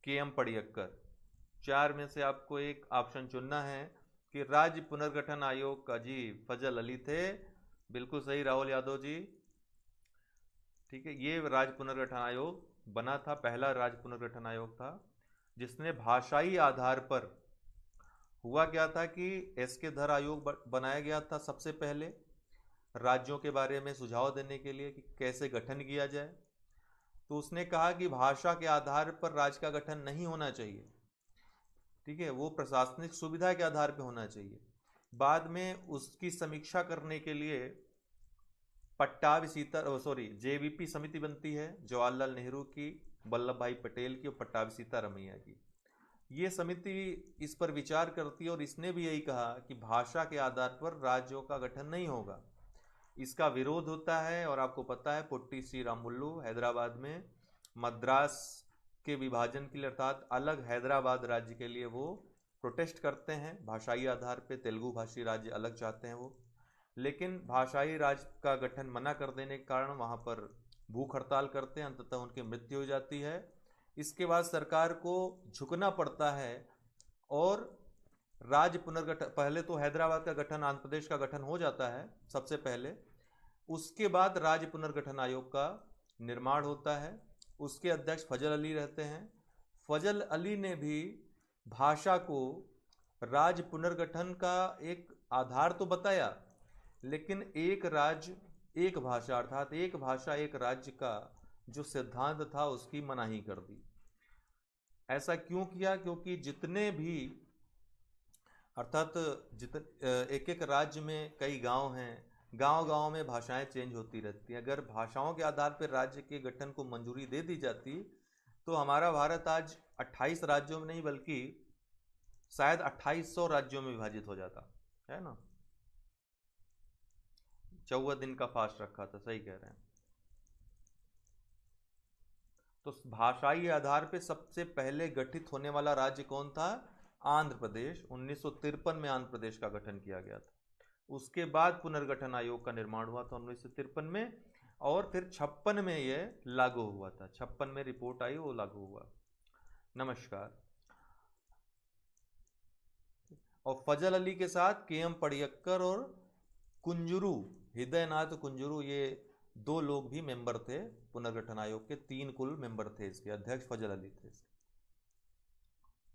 KM पडिक्कर। 4 में से आपको एक ऑप्शन चुनना है कि राज्य पुनर्गठन आयोग का जी फजल अली थे। बिल्कुल सही राहुल यादव जी। ठीक है, ये राज्य पुनर्गठन आयोग बना था, पहला राज्य पुनर्गठन आयोग था जिसने भाषाई आधार पर, हुआ क्या था कि SK धर आयोग बनाया गया था सबसे पहले राज्यों के बारे में सुझाव देने के लिए कि कैसे गठन किया जाए। तो उसने कहा कि भाषा के आधार पर राज्य का गठन नहीं होना चाहिए, ठीक है, वो प्रशासनिक सुविधा के आधार पर होना चाहिए। बाद में उसकी समीक्षा करने के लिए JVP समिति बनती है, जवाहरलाल नेहरू की, वल्लभ भाई पटेल की और पट्टाभी सीतारमैया की। ये समिति इस पर विचार करती है और इसने भी यही कहा कि भाषा के आधार पर राज्यों का गठन नहीं होगा। इसका विरोध होता है और आपको पता है पुट्टी श्री रामुलु हैदराबाद में मद्रास के विभाजन के लिए अर्थात अलग हैदराबाद राज्य के लिए वो प्रोटेस्ट करते हैं। भाषाई आधार पे तेलुगु भाषी राज्य अलग चाहते हैं वो, लेकिन भाषाई राज्य का गठन मना कर देने के कारण वहाँ पर भूख हड़ताल करते हैं, अंततः उनकी मृत्यु हो जाती है। इसके बाद सरकार को झुकना पड़ता है और राज्य पुनर्गठन, पहले तो हैदराबाद का गठन, आंध्र प्रदेश का गठन हो जाता है सबसे पहले, उसके बाद राज्य पुनर्गठन आयोग का निर्माण होता है। उसके अध्यक्ष फजल अली रहते हैं। फजल अली ने भी भाषा को राज्य पुनर्गठन का एक आधार तो बताया, लेकिन एक राज्य एक भाषा अर्थात एक भाषा एक राज्य का जो सिद्धांत था उसकी मनाही कर दी। ऐसा क्यों किया? क्योंकि जितने भी अर्थात एक एक राज्य में कई गांव हैं, गांव गांव में भाषाएं चेंज होती रहती हैं। अगर भाषाओं के आधार पर राज्य के गठन को मंजूरी दे दी जाती तो हमारा भारत आज 28 राज्यों में नहीं बल्कि शायद 2800 राज्यों में विभाजित हो जाता है ना। 14 दिन का फास्ट रखा था, सही कह रहे हैं। तो भाषाई आधार पे सबसे पहले गठित होने वाला राज्य कौन था? आंध्र प्रदेश। 1953 में आंध्र प्रदेश का गठन किया गया था। उसके बाद पुनर्गठन आयोग का निर्माण हुआ था 1953 में, और फिर 56 में यह लागू हुआ था। 56 में रिपोर्ट आई, वो लागू हुआ। नमस्कार। और फजल अली के साथ के एम पडिक्कर और कुंजरू, हृदयनाथ कुंजरू, ये 2 लोग भी मेंबर थे पुनर्गठन आयोग के। 3 कुल मेंबर थे इसके, अध्यक्ष फजल अली थे।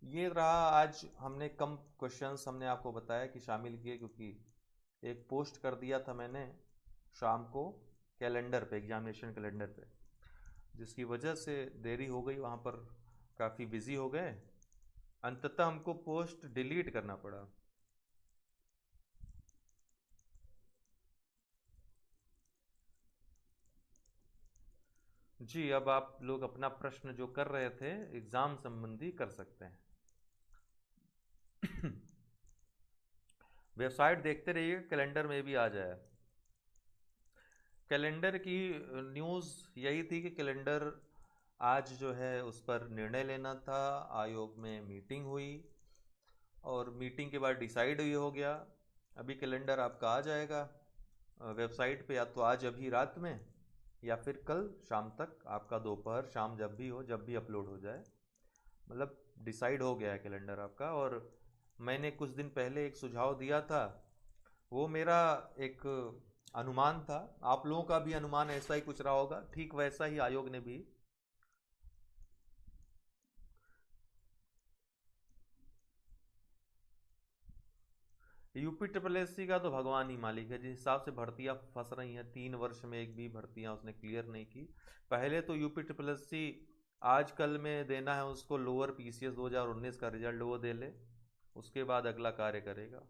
ये रहा, आज हमने कम क्वेश्चंस हमने आपको बताया कि शामिल किए, क्योंकि एक पोस्ट कर दिया था मैंने शाम को कैलेंडर पे, एग्जामिनेशन कैलेंडर पे, जिसकी वजह से देरी हो गई। वहाँ पर काफ़ी बिजी हो गए, अंततः हमको पोस्ट डिलीट करना पड़ा। जी, अब आप लोग अपना प्रश्न जो कर रहे थे एग्जाम संबंधी कर सकते हैं। वेबसाइट देखते रहिए, कैलेंडर में भी आ जाए। कैलेंडर की न्यूज़ यही थी कि कैलेंडर आज जो है उस पर निर्णय लेना था। आयोग में मीटिंग हुई और मीटिंग के बाद डिसाइड ये हो गया। अभी कैलेंडर आपका आ जाएगा वेबसाइट पे, या तो आज अभी रात में या फिर कल शाम तक, आपका दोपहर शाम जब भी हो, जब भी अपलोड हो जाए। मतलब डिसाइड हो गया है कैलेंडर आपका। और मैंने कुछ दिन पहले एक सुझाव दिया था, वो मेरा एक अनुमान था। आप लोगों का भी अनुमान ऐसा ही कुछ रहा होगा, ठीक वैसा ही आयोग ने भी। यूपी ट्रिपल एससी का तो भगवान ही मालिक है। जिस हिसाब से भर्तियां फंस रही हैं, 3 वर्ष में एक भी भर्तियां उसने क्लियर नहीं की। पहले तो यूपी ट्रिपल एससी आजकल में देना है उसको लोअर पीसीएस 2019 का रिजल्ट वो दे ले, उसके बाद अगला कार्य करेगा।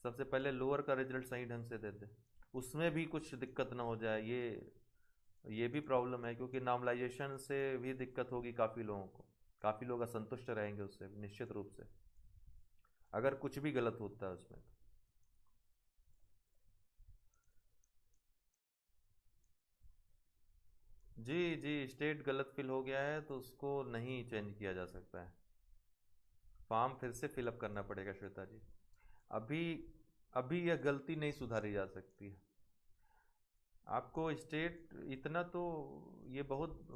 सबसे पहले लोअर का रिजल्ट सही ढंग से दे दे, उसमें भी कुछ दिक्कत ना हो जाए। ये भी प्रॉब्लम है, क्योंकि नॉर्मलाइजेशन से भी दिक्कत होगी काफ़ी लोगों को। काफ़ी लोग असंतुष्ट रहेंगे उससे निश्चित रूप से, अगर कुछ भी गलत होता है उसमें। जी जी, स्टेट गलत फिल हो गया है तो उसको नहीं चेंज किया जा सकता है, फॉर्म फिर से फिलअप करना पड़ेगा श्वेता जी। अभी अभी यह गलती नहीं सुधारी जा सकती है। आपको स्टेट इतना तो, ये बहुत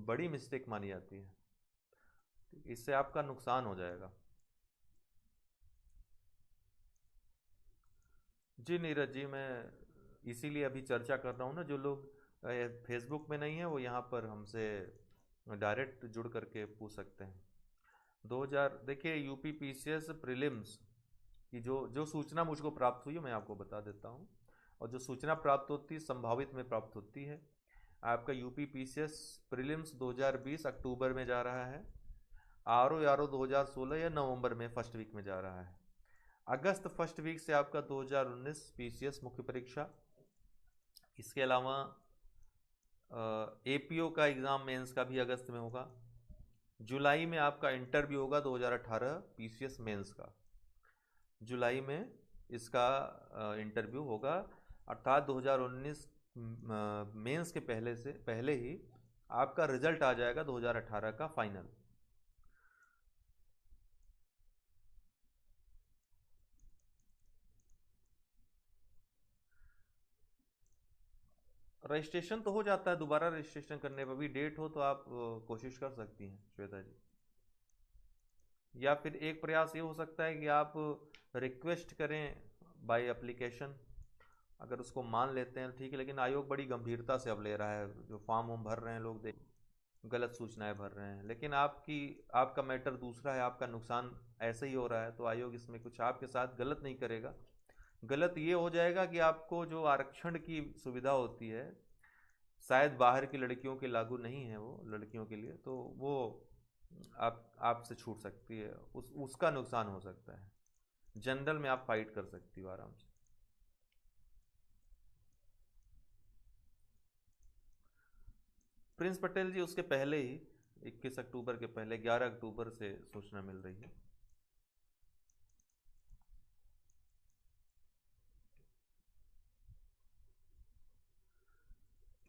बड़ी मिस्टेक मानी जाती है, इससे आपका नुकसान हो जाएगा। जी नीरज जी, मैं इसीलिए अभी चर्चा कर रहा हूँ ना। जो लोग फेसबुक में नहीं है वो यहाँ पर हमसे डायरेक्ट जुड़ करके पूछ सकते हैं। 2000 देखिए, यूपी पीसीएस प्रीलिम्स की जो जो सूचना मुझको प्राप्त हुई है मैं आपको बता देता हूँ। और जो सूचना प्राप्त होती है संभावित में प्राप्त होती है। आपका यूपी पीसीएस प्रीलिम्स 2020 अक्टूबर में जा रहा है। आरओ 2016 या नवंबर में फर्स्ट वीक में जा रहा है। अगस्त फर्स्ट वीक से आपका 2019 पीसीएस मुख्य परीक्षा। इसके अलावा एपीओ का एग्ज़ाम मेंस का भी अगस्त में होगा। जुलाई में आपका इंटरव्यू होगा 2018 पीसीएस मेंस का, जुलाई में इसका इंटरव्यू होगा। अर्थात 2019 मेंस के पहले ही आपका रिजल्ट आ जाएगा 2018 का फाइनल। रजिस्ट्रेशन तो हो जाता है, दोबारा रजिस्ट्रेशन करने पर भी डेट हो तो आप कोशिश कर सकती हैं श्वेता जी। या फिर एक प्रयास ये हो सकता है कि आप रिक्वेस्ट करें बाय एप्लीकेशन, अगर उसको मान लेते हैं ठीक है, लेकिन आयोग बड़ी गंभीरता से अब ले रहा है, जो फॉर्म वॉर्म भर रहे हैं लोग देख गलत सूचनाएं भर रहे हैं, लेकिन आपका मैटर दूसरा है, आपका नुकसान ऐसे ही हो रहा है, तो आयोग इसमें कुछ आपके साथ गलत नहीं करेगा। गलत ये हो जाएगा कि आपको जो आरक्षण की सुविधा होती है, शायद बाहर की लड़कियों के लागू नहीं है वो लड़कियों के लिए, तो वो आपसे छूट सकती है, उसका नुकसान हो सकता है। जनरल में आप फाइट कर सकती हो आराम से। प्रिंस पटेल जी उसके पहले ही 21 अक्टूबर के पहले 11 अक्टूबर से सूचना मिल रही है।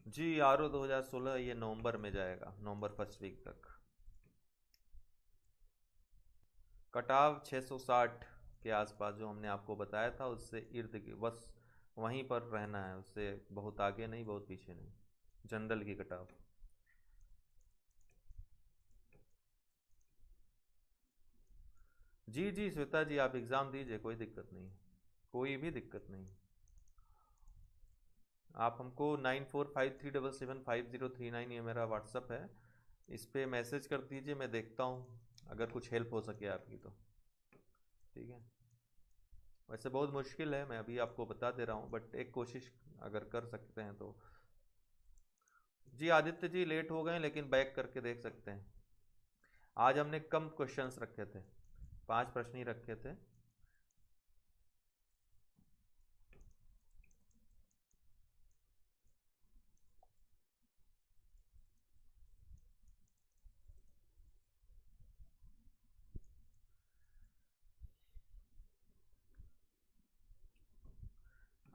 जी आर ओ 2016 ये नवंबर में जाएगा, नवंबर फर्स्ट वीक तक। कटाव 660 के आसपास जो हमने आपको बताया था, उससे इर्द बस वहीं पर रहना है, उससे बहुत आगे नहीं बहुत पीछे नहीं, जनरल की कटाव। जी जी श्वेता जी, आप एग्ज़ाम दीजिए, कोई दिक्कत नहीं, कोई भी दिक्कत नहीं। आप हमको 9453775039 ये मेरा व्हाट्सअप है, इस पर मैसेज कर दीजिए, मैं देखता हूँ अगर कुछ हेल्प हो सके आपकी तो। ठीक है, वैसे बहुत मुश्किल है, मैं अभी आपको बता दे रहा हूँ, बट एक कोशिश अगर कर सकते हैं तो। जी आदित्य जी लेट हो गए, लेकिन बैक करके देख सकते हैं। आज हमने कम क्वेश्चंस रखे थे, 5 प्रश्न ही रखे थे।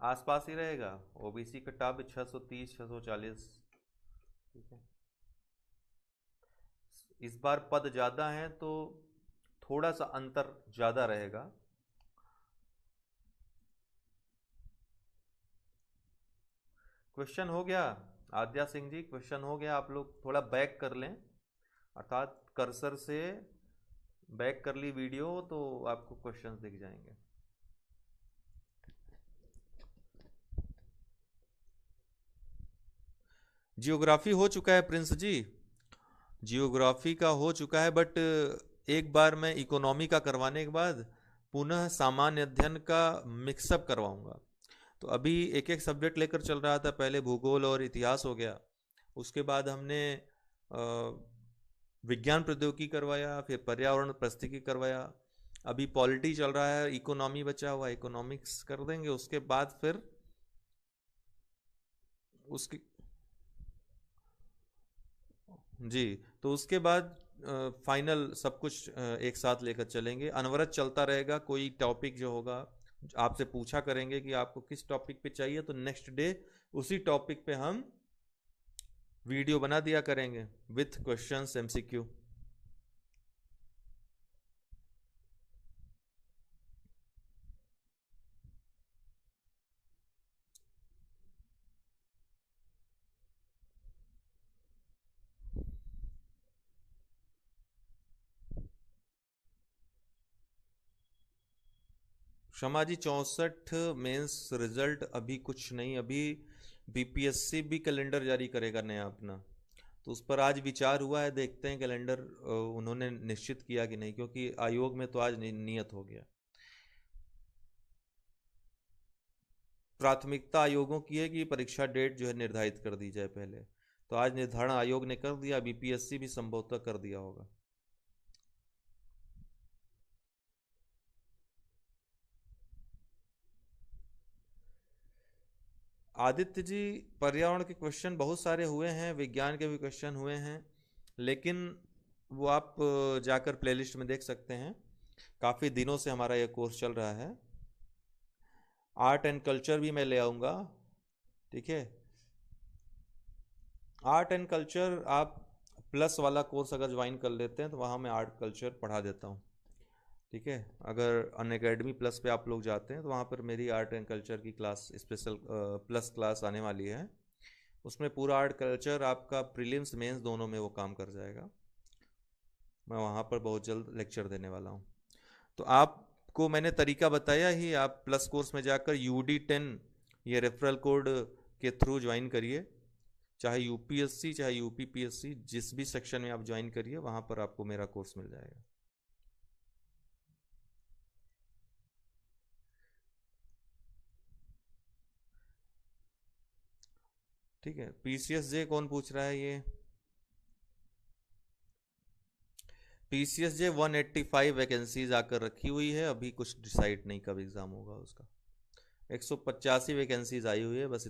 आसपास ही रहेगा, ओबीसी कटा भी 630 640। ठीक है, इस बार पद ज़्यादा हैं तो थोड़ा सा अंतर ज़्यादा रहेगा। क्वेश्चन हो गया आद्या सिंह जी, क्वेश्चन हो गया, आप लोग थोड़ा बैक कर लें, अर्थात कर्सर से बैक कर ली वीडियो तो आपको क्वेश्चंस दिख जाएंगे। जियोग्राफी हो चुका है प्रिंस जी, जियोग्राफी का हो चुका है, बट एक बार मैं इकोनॉमी का करवाने के बाद पुनः सामान्य अध्ययन का मिक्सअप करवाऊंगा। तो अभी एक एक सब्जेक्ट लेकर चल रहा था, पहले भूगोल और इतिहास हो गया, उसके बाद हमने विज्ञान प्रौद्योगिकी करवाया, फिर पर्यावरण परिस्थिति करवाया, अभी पॉलिटी चल रहा है, इकोनॉमी बचा हुआ, इकोनॉमिक्स कर देंगे, उसके बाद फिर उसकी जी, तो उसके बाद फाइनल सब कुछ एक साथ लेकर चलेंगे, अनवरत चलता रहेगा। कोई टॉपिक जो होगा आपसे पूछा करेंगे कि आपको किस टॉपिक पे चाहिए, तो नेक्स्ट डे उसी टॉपिक पे हम वीडियो बना दिया करेंगे विथ क्वेश्चंस एमसीक्यू। क्षमा जी 64 मेंस रिजल्ट अभी कुछ नहीं, अभी बीपीएससी भी कैलेंडर जारी करेगा नया अपना, तो उस पर आज विचार हुआ है, देखते हैं कैलेंडर उन्होंने निश्चित किया कि नहीं, क्योंकि आयोग में तो आज नियत हो गया। प्राथमिकता आयोगों की है कि परीक्षा डेट जो है निर्धारित कर दी जाए पहले, तो आज निर्धारण आयोग ने कर दिया, बीपीएससी भी संभवतः कर दिया होगा। आदित्य जी पर्यावरण के क्वेश्चन बहुत सारे हुए हैं, विज्ञान के भी क्वेश्चन हुए हैं, लेकिन वो आप जाकर प्लेलिस्ट में देख सकते हैं, काफ़ी दिनों से हमारा ये कोर्स चल रहा है। आर्ट एंड कल्चर भी मैं ले आऊँगा, ठीक है, आर्ट एंड कल्चर आप प्लस वाला कोर्स अगर ज्वाइन कर लेते हैं तो वहाँ मैं आर्ट कल्चर पढ़ा देता हूँ, ठीक है। अगर अनअकैडमी प्लस पे आप लोग जाते हैं तो वहाँ पर मेरी आर्ट एंड कल्चर की क्लास स्पेशल प्लस क्लास आने वाली है। उसमें पूरा आर्ट कल्चर आपका प्रीलिम्स मेंस दोनों में वो काम कर जाएगा। मैं वहाँ पर बहुत जल्द लेक्चर देने वाला हूँ। तो आपको मैंने तरीका बताया ही, आप प्लस कोर्स में जाकर UD10 ये रेफरल कोड के थ्रू ज्वाइन करिए, चाहे यूपीएससी चाहे यूपीपीएससी जिस भी सेक्शन में आप ज्वाइन करिए वहाँ पर आपको मेरा कोर्स मिल जाएगा। ठीक है। PCSJ कौन पूछ रहा है ये? PCSJ 185 वैकेंसीज आकर रखी हुई है, अभी कुछ डिसाइड नहीं कब एग्ज़ाम होगा उसका। 185 वैकेंसीज आई हुई है बस।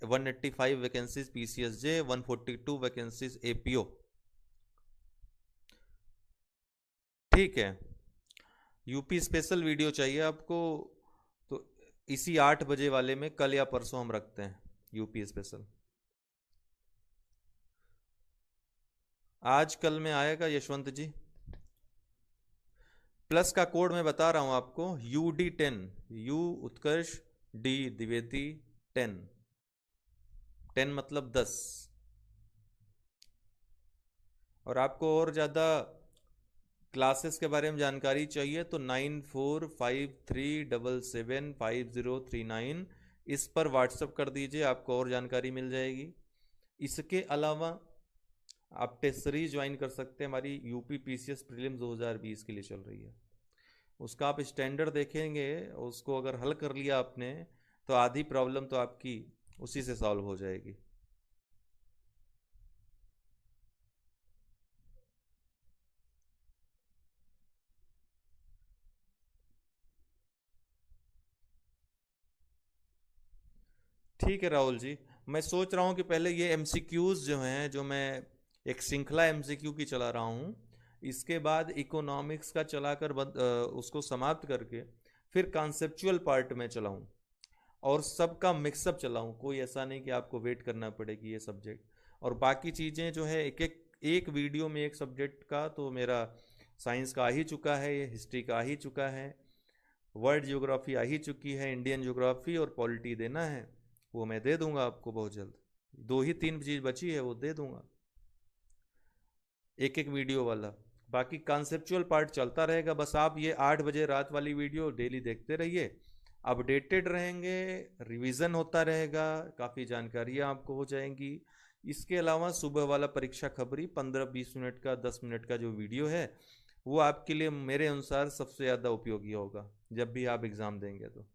185 वैकेंसीज PCSJ, 142 वैकेंसीज APO। ठीक है। यूपी स्पेशल वीडियो चाहिए आपको तो इसी 8 बजे वाले में कल या परसों हम रखते हैं यूपी स्पेशल। आज कल में आएगा यशवंत जी। प्लस का कोड मैं बता रहा हूं आपको, UD10, U उत्कर्ष, D द्विवेदी, 10, 10 मतलब 10। और आपको और ज़्यादा क्लासेस के बारे में जानकारी चाहिए तो 9453775039 इस पर व्हाट्सअप कर दीजिए, आपको और जानकारी मिल जाएगी। इसके अलावा आप टेस्ट सीरीज ज्वाइन कर सकते हैं, हमारी यूपी PCS प्रीलिम्स 2020 के लिए चल रही है। उसका आप स्टैंडर्ड देखेंगे, उसको अगर हल कर लिया आपने तो आधी प्रॉब्लम तो आपकी उसी से सॉल्व हो जाएगी। ठीक है राहुल जी, मैं सोच रहा हूँ कि पहले ये MCQs जो हैं, जो मैं एक श्रृंखला MCQ की चला रहा हूँ, इसके बाद इकोनॉमिक्स का चलाकर उसको समाप्त करके फिर कॉन्सेप्चुअल पार्ट में चलाऊँ और सबका मिक्सअप चलाऊँ। कोई ऐसा नहीं कि आपको वेट करना पड़ेगी ये सब्जेक्ट, और बाकी चीज़ें जो है एक वीडियो में एक सब्जेक्ट का तो मेरा साइंस का आ ही चुका है, ये हिस्ट्री का आ ही चुका है, वर्ल्ड ज्योग्राफी आ ही चुकी है, इंडियन ज्योग्राफी और पॉलिटी देना है, वो मैं दे दूंगा आपको बहुत जल्द। 2 ही 3 चीज़ बची है वो दे दूंगा, एक एक वीडियो वाला। बाकी कॉन्सेप्चुअल पार्ट चलता रहेगा, बस आप ये 8 बजे रात वाली वीडियो डेली देखते रहिए, अपडेटेड रहेंगे, रिवीजन होता रहेगा, काफ़ी जानकारियाँ आपको हो जाएंगी। इसके अलावा सुबह वाला परीक्षा खबरी 15-20 मिनट का, 10 मिनट का जो वीडियो है वो आपके लिए मेरे अनुसार सबसे ज़्यादा उपयोगी होगा जब भी आप एग्ज़ाम देंगे तो।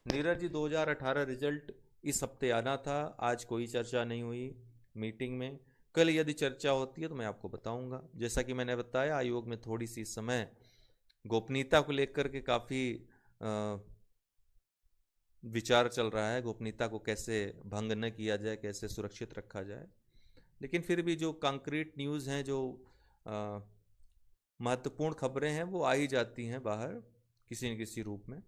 नीरज जी 2018 रिजल्ट इस हफ्ते आना था, आज कोई चर्चा नहीं हुई मीटिंग में। कल यदि चर्चा होती है तो मैं आपको बताऊंगा। जैसा कि मैंने बताया, आयोग में थोड़ी सी समय गोपनीयता को लेकर के काफ़ी विचार चल रहा है, गोपनीयता को कैसे भंग न किया जाए, कैसे सुरक्षित रखा जाए। लेकिन फिर भी जो कंक्रीट न्यूज़ हैं, जो महत्वपूर्ण खबरें हैं, वो आ ही जाती हैं बाहर किसी न किसी रूप में।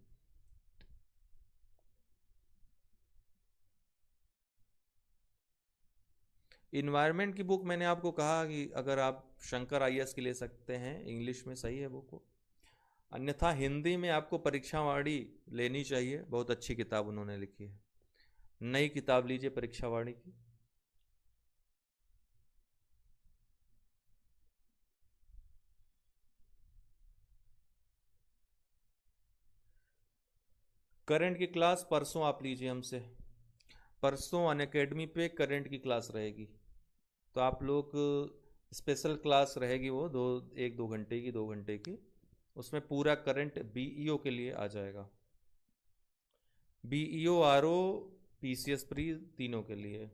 इन्वायरमेंट की बुक मैंने आपको कहा कि अगर आप शंकर IAS की ले सकते हैं, इंग्लिश में सही है बुक। अन्यथा हिंदी में आपको परीक्षावाणी लेनी चाहिए, बहुत अच्छी किताब उन्होंने लिखी है। नई किताब लीजिए परीक्षावाणी की। करंट की क्लास परसों आप लीजिए हमसे, परसों अनअकैडमी पे करंट की क्लास रहेगी। तो आप लोग स्पेशल क्लास रहेगी वो 1-2 घंटे की, 2 घंटे की, उसमें पूरा करंट BEO के लिए आ जाएगा। BEO RO PCS प्री तीनों के लिए।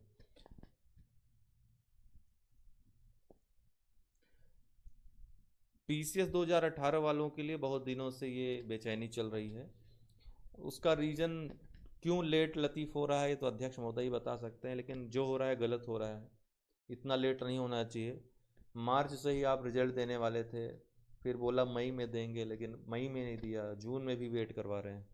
PCS 2018 वालों के लिए बहुत दिनों से ये बेचैनी चल रही है। उसका रीज़न क्यों लेट लतीफ़ हो रहा है तो अध्यक्ष महोदय ही बता सकते हैं, लेकिन जो हो रहा है गलत हो रहा है, इतना लेट नहीं होना चाहिए। मार्च से ही आप रिजल्ट देने वाले थे, फिर बोला मई में देंगे, लेकिन मई में नहीं दिया, जून में भी वेट करवा रहे हैं।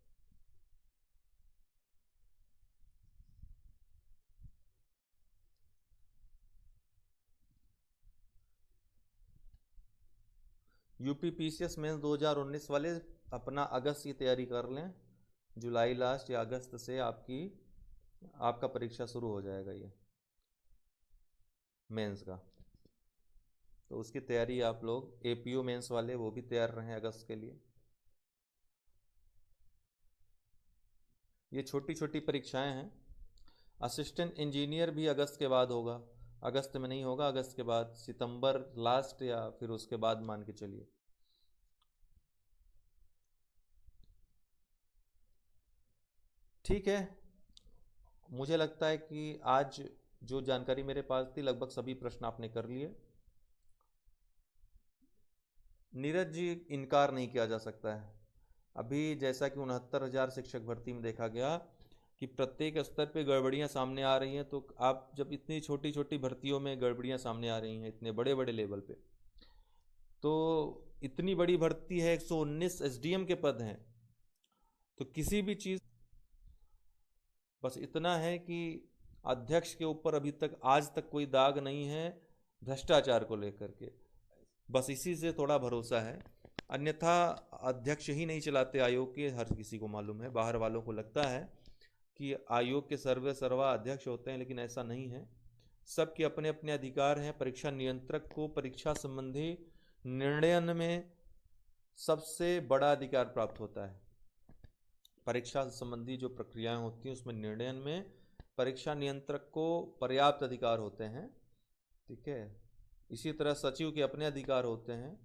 यूपी पीसीएस मेंस 2019 वाले अपना अगस्त की तैयारी कर लें, जुलाई लास्ट या अगस्त से आपका परीक्षा शुरू हो जाएगा ये मेंस का। तो उसकी तैयारी आप लोग, एपीओ मेंस वाले वो भी तैयार रहें अगस्त के लिए। ये छोटी छोटी परीक्षाएं हैं। असिस्टेंट इंजीनियर भी अगस्त के बाद होगा, अगस्त में नहीं होगा, अगस्त के बाद सितंबर लास्ट या फिर उसके बाद मान के चलिए। ठीक है, मुझे लगता है कि आज जो जानकारी मेरे पास थी लगभग सभी प्रश्न आपने कर लिए। नीरज जी, इनकार नहीं किया जा सकता है। अभी जैसा कि 69,000 शिक्षक भर्ती में देखा गया कि प्रत्येक स्तर पे गड़बड़ियां सामने आ रही हैं, तो आप जब इतनी छोटी छोटी भर्तियों में गड़बड़ियां सामने आ रही हैं इतने बड़े बड़े लेवल पे, तो इतनी बड़ी भर्ती है, 119 एसडीएम के पद हैं, तो किसी भी चीज़, बस इतना है कि अध्यक्ष के ऊपर अभी तक आज तक कोई दाग नहीं है भ्रष्टाचार को लेकर के, बस इसी से थोड़ा भरोसा है। अन्यथा अध्यक्ष ही नहीं चलाते आयोग के, हर किसी को मालूम है, बाहर वालों को लगता है कि आयोग के सर्वे सर्वा अध्यक्ष होते हैं, लेकिन ऐसा नहीं है। सबके अपने अपने अधिकार हैं। परीक्षा नियंत्रक को परीक्षा संबंधी निर्णयन में सबसे बड़ा अधिकार प्राप्त होता है। परीक्षा संबंधी जो प्रक्रियाएं होती हैं उसमें निर्णयन में परीक्षा नियंत्रक को पर्याप्त अधिकार होते हैं। ठीक है, इसी तरह सचिव के अपने अधिकार होते हैं।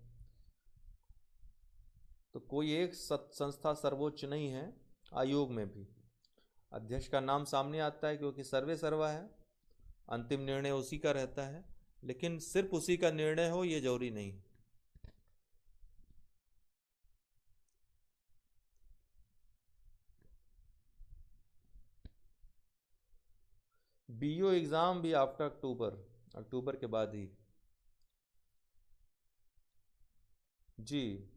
तो कोई एक संस्था सर्वोच्च नहीं है। आयोग में भी अध्यक्ष का नाम सामने आता है क्योंकि सर्वे सर्वा है, अंतिम निर्णय उसी का रहता है, लेकिन सिर्फ उसी का निर्णय हो ये जरूरी नहीं। बीओ एग्जाम भी आफ्टर अक्टूबर के बाद ही। जी,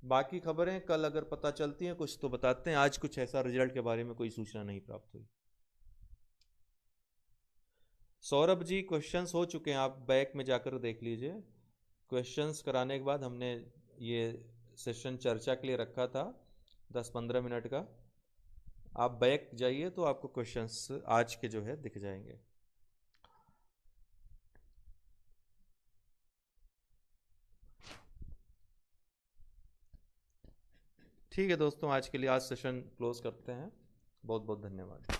बाकी खबरें कल अगर पता चलती हैं कुछ तो बताते हैं। आज कुछ ऐसा रिजल्ट के बारे में कोई सूचना नहीं प्राप्त हुई। सौरभ जी, क्वेश्चंस हो चुके हैं, आप बैक में जाकर देख लीजिए। क्वेश्चंस कराने के बाद हमने ये सेशन चर्चा के लिए रखा था 10-15 मिनट का। आप बैक जाइए तो आपको क्वेश्चंस आज के जो है दिख जाएंगे। ठीक है दोस्तों, आज के लिए आज सेशन क्लोज करते हैं। बहुत बहुत धन्यवाद।